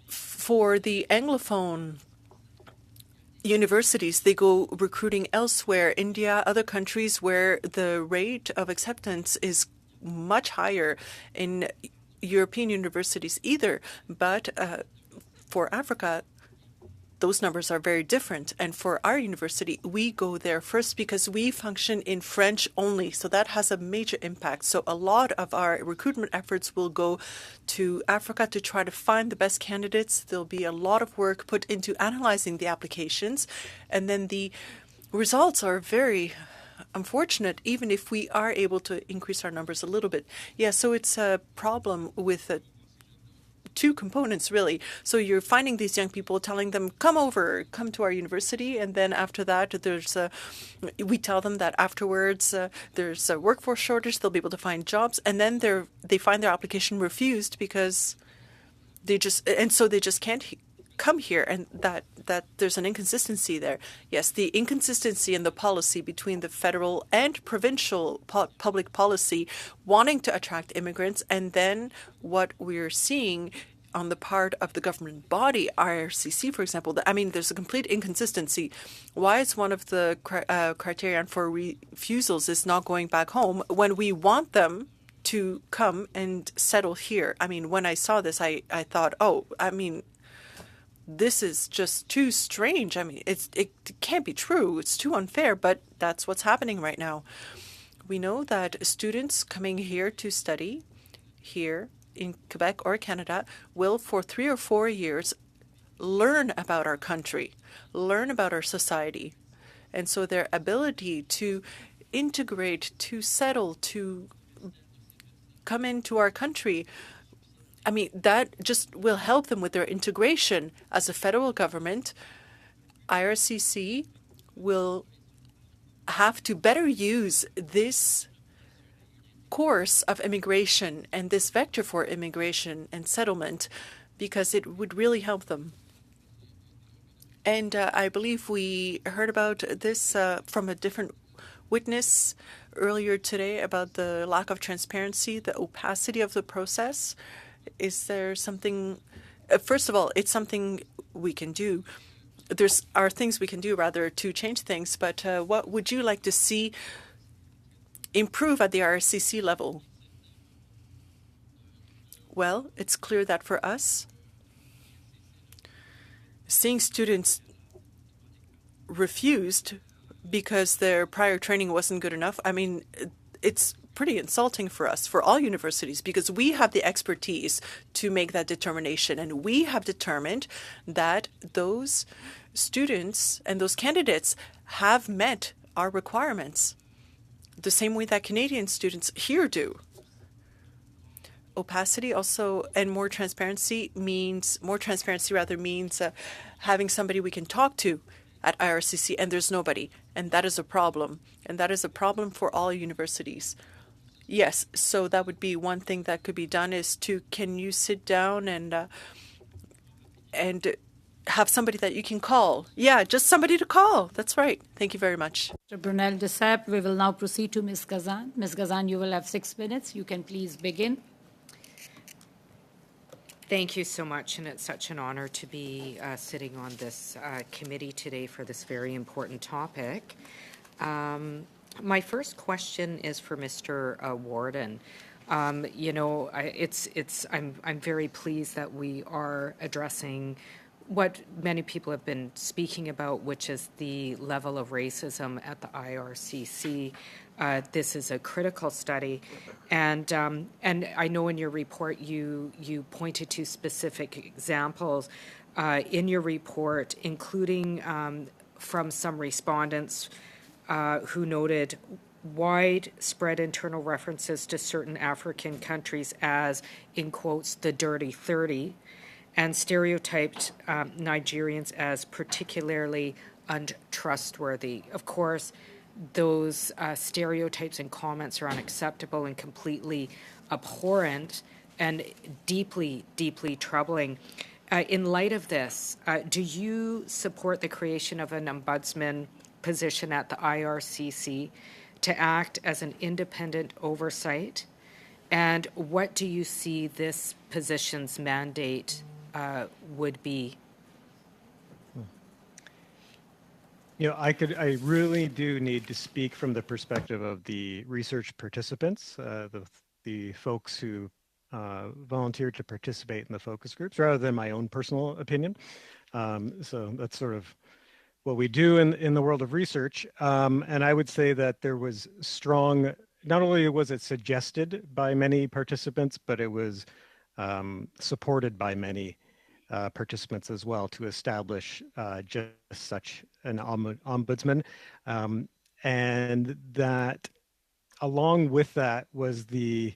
For the Anglophone universities, they go recruiting elsewhere, India, other countries where the rate of acceptance is much higher in European universities either. But for Africa, those numbers are very different. And for our university, we go there first because we function in French only. So that has a major impact. So a lot of our recruitment efforts will go to Africa to try to find the best candidates. There'll be a lot of work put into analyzing the applications. And then the results are very unfortunate, even if we are able to increase our numbers a little bit. Yeah, so it's a problem with two components, really. So you're finding these young people, telling them, come to our university. And then after that, we tell them that afterwards there's a workforce shortage, they'll be able to find jobs. And then they find their application refused because they just can't come here, and that there's an inconsistency there. Yes, the inconsistency in the policy between the federal and provincial public policy wanting to attract immigrants, and then what we're seeing on the part of the government body, IRCC, for example. I mean, there's a complete inconsistency. Why is one of the criterion for refusals is not going back home when we want them to come and settle here? I mean, when I saw this, I thought, this is just too strange. I mean, it can't be true. It's too unfair, but that's what's happening right now. We know that students coming here to study here in Quebec or Canada will, for 3 or 4 years, learn about our country, learn about our society. And so their ability to integrate, to settle, to come into our country, I mean, that just will help them with their integration. As a federal government, IRCC will have to better use this course of immigration and this vector for immigration and settlement because it would really help them. And I believe we heard about this from a different witness earlier today about the lack of transparency, the opacity of the process. Is there something, first of all, it's something we can do. Are things we can do, rather, to change things, but what would you like to see improve at the RCC level? Well, it's clear that for us, seeing students refused because their prior training wasn't good enough, I mean, it's pretty insulting for us, for all universities, because we have the expertise to make that determination. And we have determined that those students and those candidates have met our requirements the same way that Canadian students here do. Opacity also and more transparency means having somebody we can talk to at IRCC, and there's nobody. And that is a problem. And that is a problem for all universities. Yes, so that would be one thing that could be done is can you sit down and have somebody that you can call? Yeah, just somebody to call. That's right. Thank you very much. Mr. Brunel de Sapp, we will now proceed to Ms. Gazan. Ms. Gazan, you will have 6 minutes. You can please begin. Thank you so much, and it's such an honor to be sitting on this committee today for this very important topic. My first question is for Mr. Warden. You know, I'm very pleased that we are addressing what many people have been speaking about, which is the level of racism at the IRCC. This is a critical study, and I know in your report you pointed to specific examples in your report, including from some respondents who noted widespread internal references to certain African countries as, in quotes, the dirty 30, and stereotyped Nigerians as particularly untrustworthy. Of course, those stereotypes and comments are unacceptable and completely abhorrent and deeply, deeply troubling. In light of this, do you support the creation of an ombudsman position at the IRCC to act as an independent oversight? And what do you see this position's mandate would be? You know, I really do need to speak from the perspective of the research participants, the folks who volunteered to participate in the focus groups, rather than my own personal opinion. So that's sort of what we do in the world of research. And I would say that there was strong, not only was it suggested by many participants, but it was supported by many participants as well to establish just such an ombudsman. And that along with that was the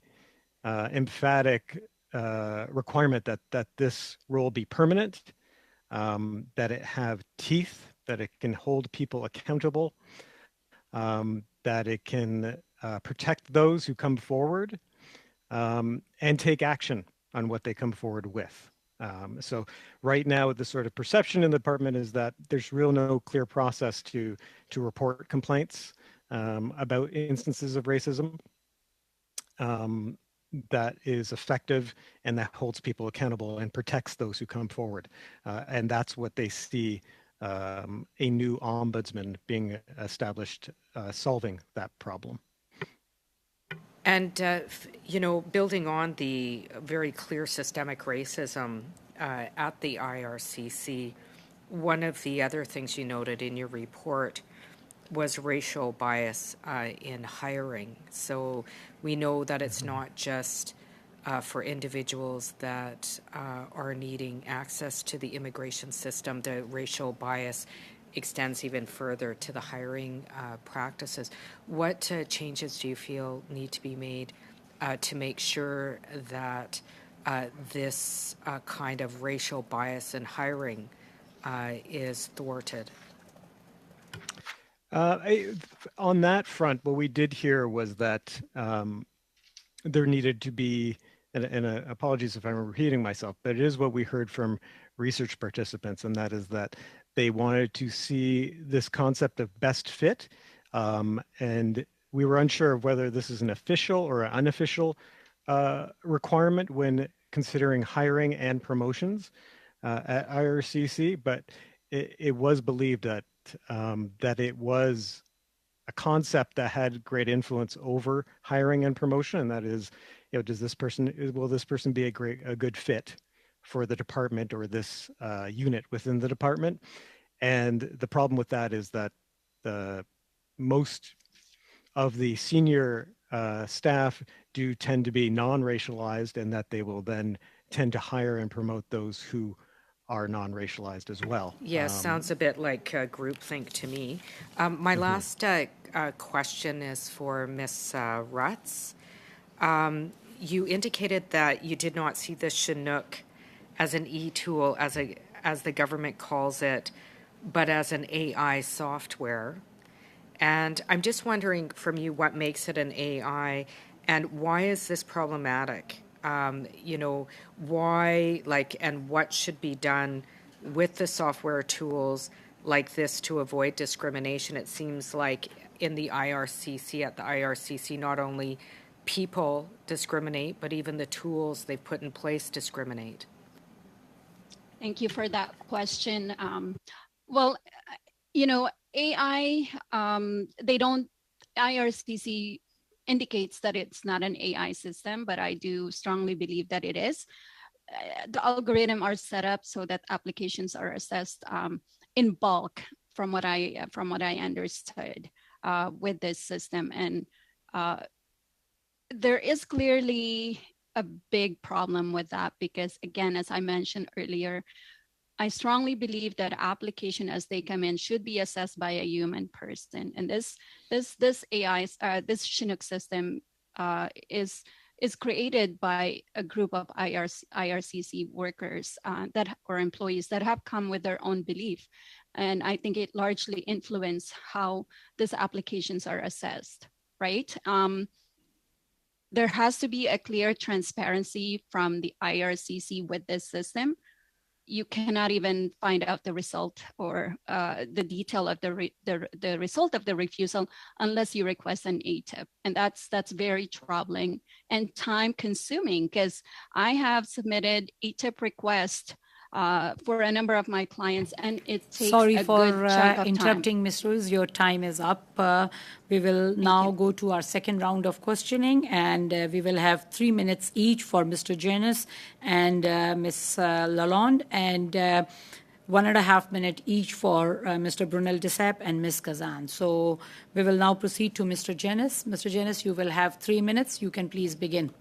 emphatic requirement that this role be permanent, that it have teeth, that it can hold people accountable, that it can protect those who come forward, and take action on what they come forward with. So right now, the sort of perception in the department is that there's no clear process to report complaints about instances of racism that is effective and that holds people accountable and protects those who come forward. And that's what they see a new ombudsman being established, solving that problem. And, you know, building on the very clear systemic racism at the IRCC, one of the other things you noted in your report was racial bias in hiring. So we know that it's not just for individuals that are needing access to the immigration system. The racial bias extends even further to the hiring practices. What changes do you feel need to be made to make sure that this kind of racial bias in hiring is thwarted? On that front, what we did hear was that there needed to be, and apologies if I'm repeating myself, but it is what we heard from research participants, and that is that they wanted to see this concept of best fit, and we were unsure of whether this is an official or an unofficial requirement when considering hiring and promotions at IRCC, but it was believed that that it was a concept that had great influence over hiring and promotion, and that is, you know, will this person be a good fit for the department or this unit within the department? And the problem with that is that most of the senior staff do tend to be non-racialized, and that they will then tend to hire and promote those who are non-racialized as well. Yes, sounds a bit like groupthink to me. My last question is for Ms. Rutz. You indicated that you did not see the Chinook as an e-tool, as the government calls it, but as an AI software. And I'm just wondering from you what makes it an AI, and why is this problematic? You know, why, and what should be done with the software tools like this to avoid discrimination? It seems like in the IRCC, at the IRCC, not only people discriminate, but even the tools they've put in place discriminate. Thank you for that question. Well, you know, AI, IRCC indicates that it's not an AI system, but I do strongly believe that it is. The algorithm are set up so that applications are assessed in bulk, from what I understood with this system, and there is clearly a big problem with that because, again, as I mentioned earlier, I strongly believe that application as they come in should be assessed by a human person, and this AI, this Chinook system is created by a group of IRCC workers or employees that have come with their own belief. And I think it largely influenced how these applications are assessed, right? There has to be a clear transparency from the IRCC with this system. You cannot even find out the result or the detail of the result of the refusal unless you request an ATIP. And that's very troubling and time consuming because I have submitted ATIP requests for a number of my clients, and it takes Sorry a for good chunk of interrupting, Ms. Ruiz. Your time is up. We will now go to our second round of questioning, and we will have 3 minutes each for Mr. Janus and Ms. Lalonde, and 1.5 minutes each for Mr. Brunel Desep and Ms. Kazan. So we will now proceed to Mr. Janus. Mr. Janus, you will have 3 minutes. You can please begin.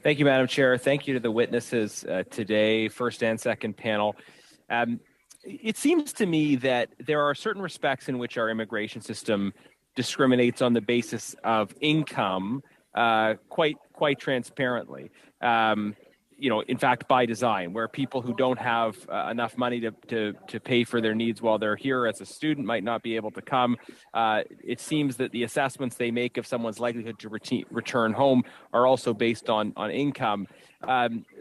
Thank you, Madam Chair. Thank you to the witnesses today, first and second panel. It seems to me that there are certain respects in which our immigration system discriminates on the basis of income quite transparently. In fact, by design, where people who don't have enough money to pay for their needs while they're here as a student might not be able to come. It seems that the assessments they make of someone's likelihood to return home are also based on income.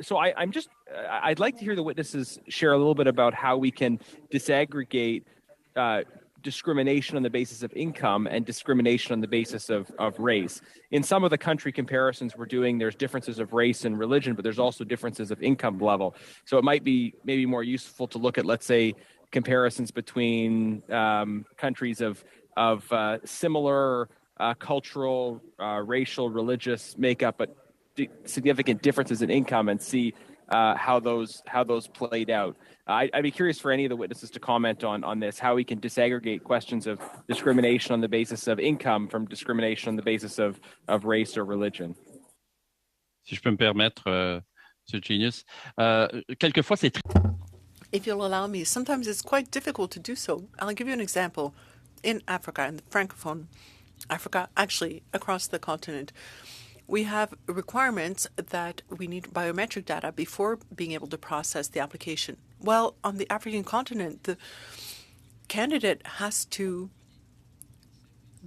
So I'd like to hear the witnesses share a little bit about how we can disaggregate discrimination on the basis of income and discrimination on the basis of race. In some of the country comparisons we're doing, there's differences of race and religion, but there's also differences of income level. So it might be maybe more useful to look at, let's say, comparisons between countries of similar cultural, racial, religious makeup, but significant differences in income, and see how those played out. I'd be curious for any of the witnesses to comment on this, how we can disaggregate questions of discrimination on the basis of income from discrimination on the basis of race or religion. Si je peux me permettre, Monsieur Genius, quelquefois c'est. If you'll allow me, sometimes it's quite difficult to do so. I'll give you an example. In Africa, in the Francophone Africa, actually across the continent, we have requirements that we need biometric data before being able to process the application. Well, on the African continent, the candidate has to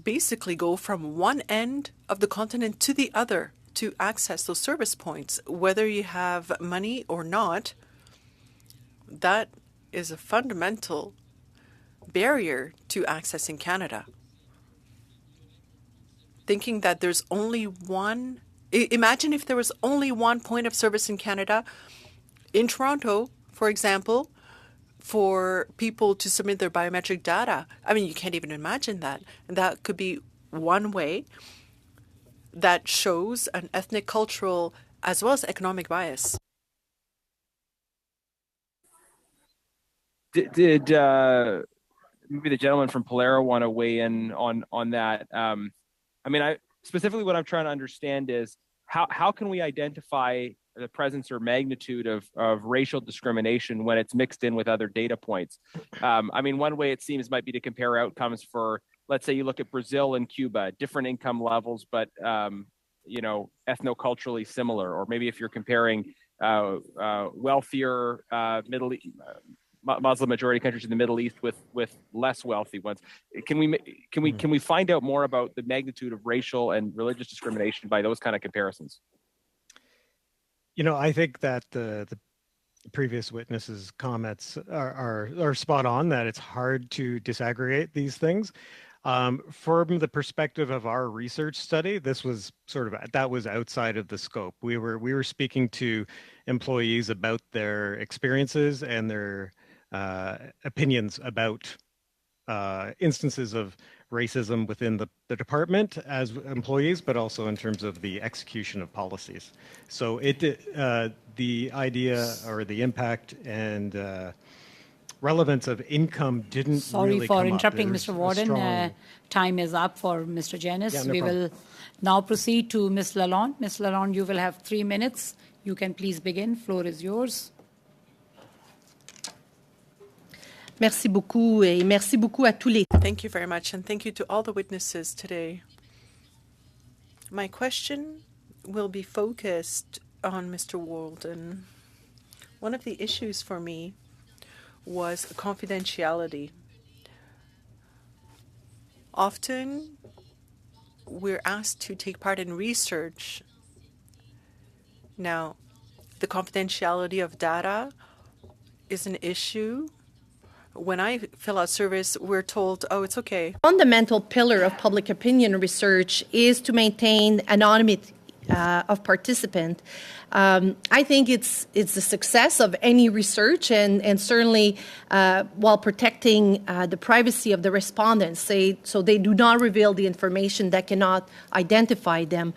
basically go from one end of the continent to the other to access those service points, whether you have money or not. That is a fundamental barrier to accessing Canada. Thinking that there's only one, imagine if there was only one point of service in Canada, in Toronto, for example, for people to submit their biometric data. I mean, you can't even imagine that. And that could be one way that shows an ethnic, cultural, as well as economic bias. Did maybe the gentleman from Polaro want to weigh in on that? I mean, specifically what I'm trying to understand is how can we identify the presence or magnitude of racial discrimination when it's mixed in with other data points? I mean, one way it seems might be to compare outcomes for, let's say you look at Brazil and Cuba, different income levels, but ethnoculturally similar. Or maybe if you're comparing wealthier Muslim majority countries in the Middle East with less wealthy ones. Can we find out more about the magnitude of racial and religious discrimination by those kind of comparisons? I think that the previous witnesses' comments are spot on, that it's hard to disaggregate these things. From the perspective of our research study, this was that was outside of the scope. We were speaking to employees about their experiences and their opinions about instances of racism within the department as employees, but also in terms of the execution of policies. So the idea or the impact and relevance of income didn't Sorry really for come interrupting, up. Mr. Warden. Time is up for Mr. Janis. Yeah, no We problem. will now proceed to Ms. Lalonde. Ms. Lalonde, you will have 3 minutes. You can please begin. Floor is yours. Merci beaucoup et merci beaucoup à tous les. Thank you very much, and thank you to all the witnesses today. My question will be focused on Mr. Walden. One of the issues for me was confidentiality. Often, we're asked to take part in research. Now, the confidentiality of data is an issue. When I fill out surveys, we're told, oh, it's okay. Fundamental pillar of public opinion research is to maintain anonymity of participant. I think it's the success of any research and certainly while protecting the privacy of the respondents, so they do not reveal the information that cannot identify them.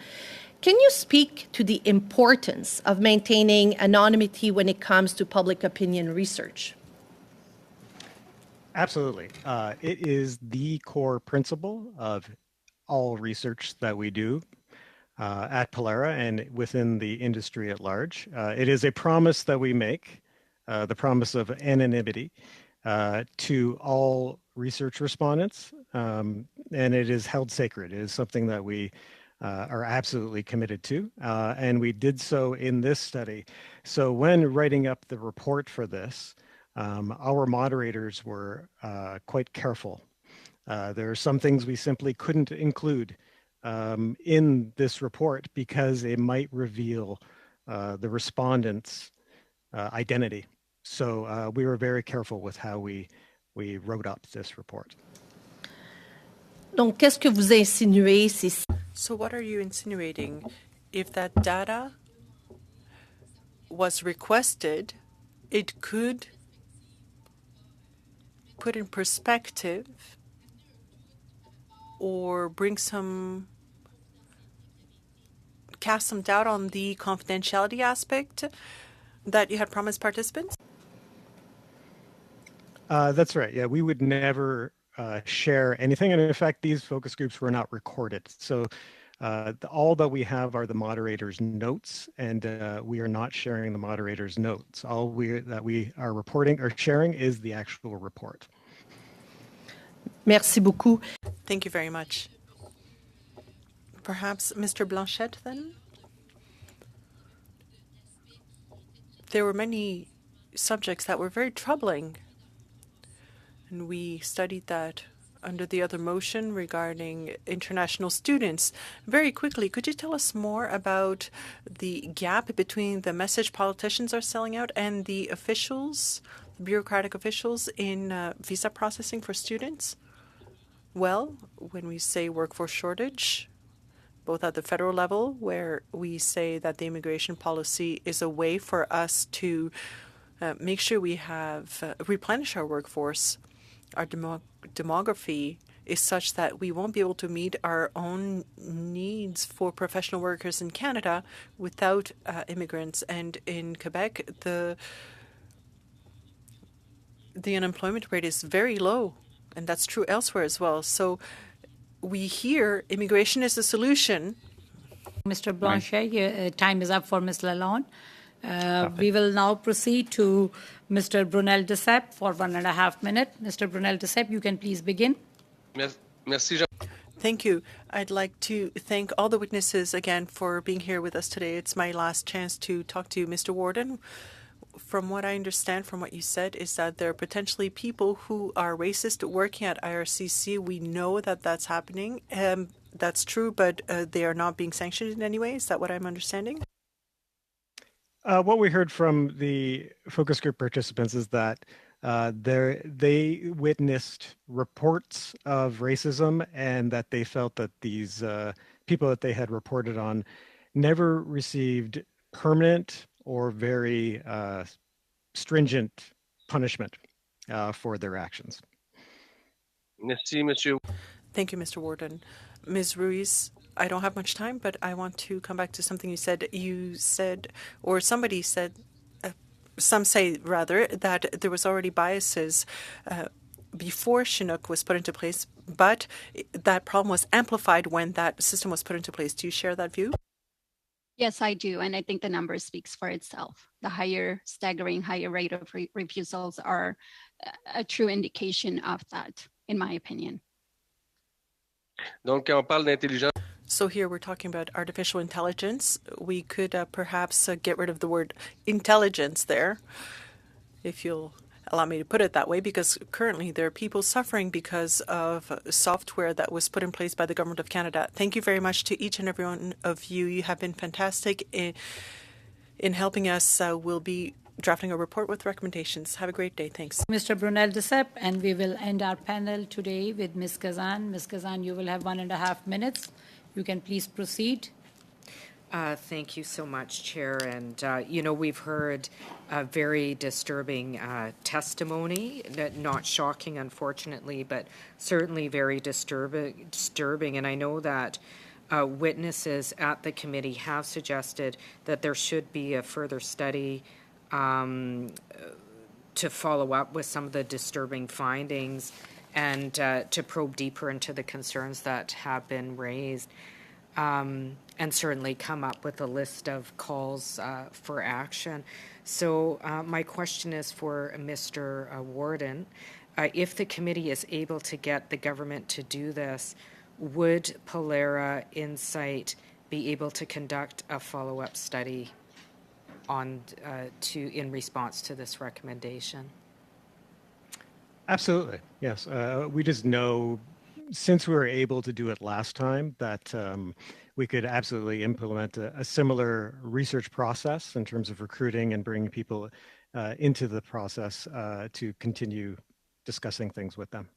Can you speak to the importance of maintaining anonymity when it comes to public opinion research? Absolutely. It is the core principle of all research that we do at Pollara and within the industry at large. It is a promise that we make, the promise of anonymity to all research respondents, and it is held sacred. It is something that we are absolutely committed to, and we did so in this study. So when writing up the report for this, our moderators were quite careful. There are some things we simply couldn't include in this report because it might reveal the respondent's identity. So we were very careful with how we wrote up this report. Donc, qu'est-ce que vous insinuez? So what are you insinuating? If that data was requested, it could put in perspective or cast some doubt on the confidentiality aspect that you had promised participants? That's right. Yeah, we would never share anything. And in fact, these focus groups were not recorded. So all that we have are the moderator's notes, and we are not sharing the moderator's notes. All that we are reporting or sharing is the actual report. Merci beaucoup. Thank you very much. Perhaps Mr. Blanchette, then? There were many subjects that were very troubling, and we studied that under the other motion regarding international students. Very quickly, could you tell us more about the gap between the message politicians are selling out and the officials, the bureaucratic officials in visa processing for students? Well, when we say workforce shortage, both at the federal level, where we say that the immigration policy is a way for us to make sure we have replenish our workforce, our demography is such that we won't be able to meet our own needs for professional workers in Canada without immigrants. And in Quebec, the unemployment rate is very low, and that's true elsewhere as well. So we hear immigration is the solution. Mr. Blanchet, time is up for Ms. Lalonde. We will now proceed to Mr. Brunel Desepp for 1.5 minutes. Mr. Brunel Desepp, you can please begin. Merci, Jean. Thank you. I'd like to thank all the witnesses again for being here with us today. It's my last chance to talk to you, Mr. Warden. From what I understand from what you said is that there are potentially people who are racist working at IRCC. We know that that's happening. That's true, but they are not being sanctioned in any way. Is that what I'm understanding? What we heard from the focus group participants is that They witnessed reports of racism, and that they felt that these people that they had reported on never received permanent or very stringent punishment for their actions. Merci, Monsieur. Thank you, Mr. Warden. Ms. Ruiz, I don't have much time, but I want to come back to something you said. You said, or somebody said, some say rather, that there was already biases before Chinook was put into place, but that problem was amplified when that system was put into place. Do you share that view? Yes, I do. And I think the number speaks for itself. The staggering higher rate of refusals are a true indication of that, in my opinion. Donc, quand on parle d'intelligence, so here we're talking about artificial intelligence. We could perhaps get rid of the word intelligence there, if you'll allow me to put it that way, because currently there are people suffering because of software that was put in place by the Government of Canada. Thank you very much to each and every one of you. You have been fantastic in helping us. We'll be drafting a report with recommendations. Have a great day. Thanks. Mr. Brunel-Decep, and we will end our panel today with Ms. Kazan. Ms. Kazan, you will have 1.5 minutes. You can please proceed. Thank you so much, Chair. And, you know, we've heard a very disturbing testimony, not shocking, unfortunately, but certainly very disturbing. And I know that witnesses at the committee have suggested that there should be a further study to follow up with some of the disturbing findings and to probe deeper into the concerns that have been raised, and certainly come up with a list of calls for action. So my question is for Mr. Warden. If the committee is able to get the government to do this, would Polera Insight be able to conduct a follow-up study in response to this recommendation? Absolutely, yes. We just know, since we were able to do it last time, that we could absolutely implement a similar research process in terms of recruiting and bringing people into the process to continue discussing things with them.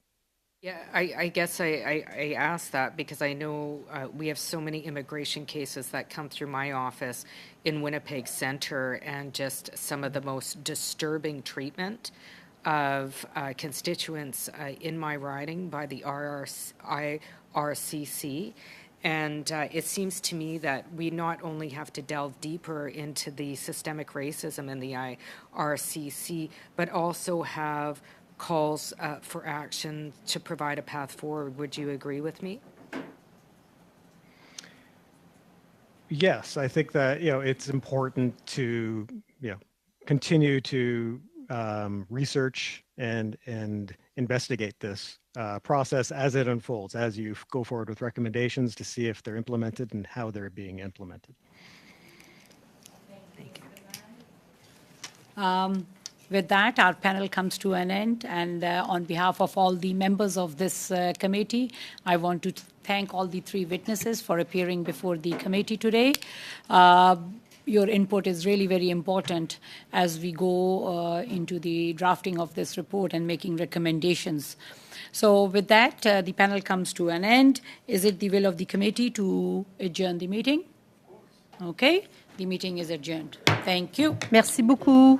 Yeah, I guess I asked that because I know we have so many immigration cases that come through my office in Winnipeg Centre, and just some of the most disturbing treatment of constituents in my riding by the IRCC. And it seems to me that we not only have to delve deeper into the systemic racism in the IRCC, but also have calls for action to provide a path forward. Would you agree with me? Yes, I think that it's important to continue to research and investigate this process as it unfolds, as you go forward with recommendations to see if they're implemented and how they're being implemented. Thank you. With that, our panel comes to an end, and on behalf of all the members of this committee, I want to thank all the 3 witnesses for appearing before the committee today. Your input is really very important as we go into the drafting of this report and making recommendations. So with that, the panel comes to an end. Is it the will of the committee to adjourn the meeting? Okay, the meeting is adjourned. Thank you. Merci beaucoup.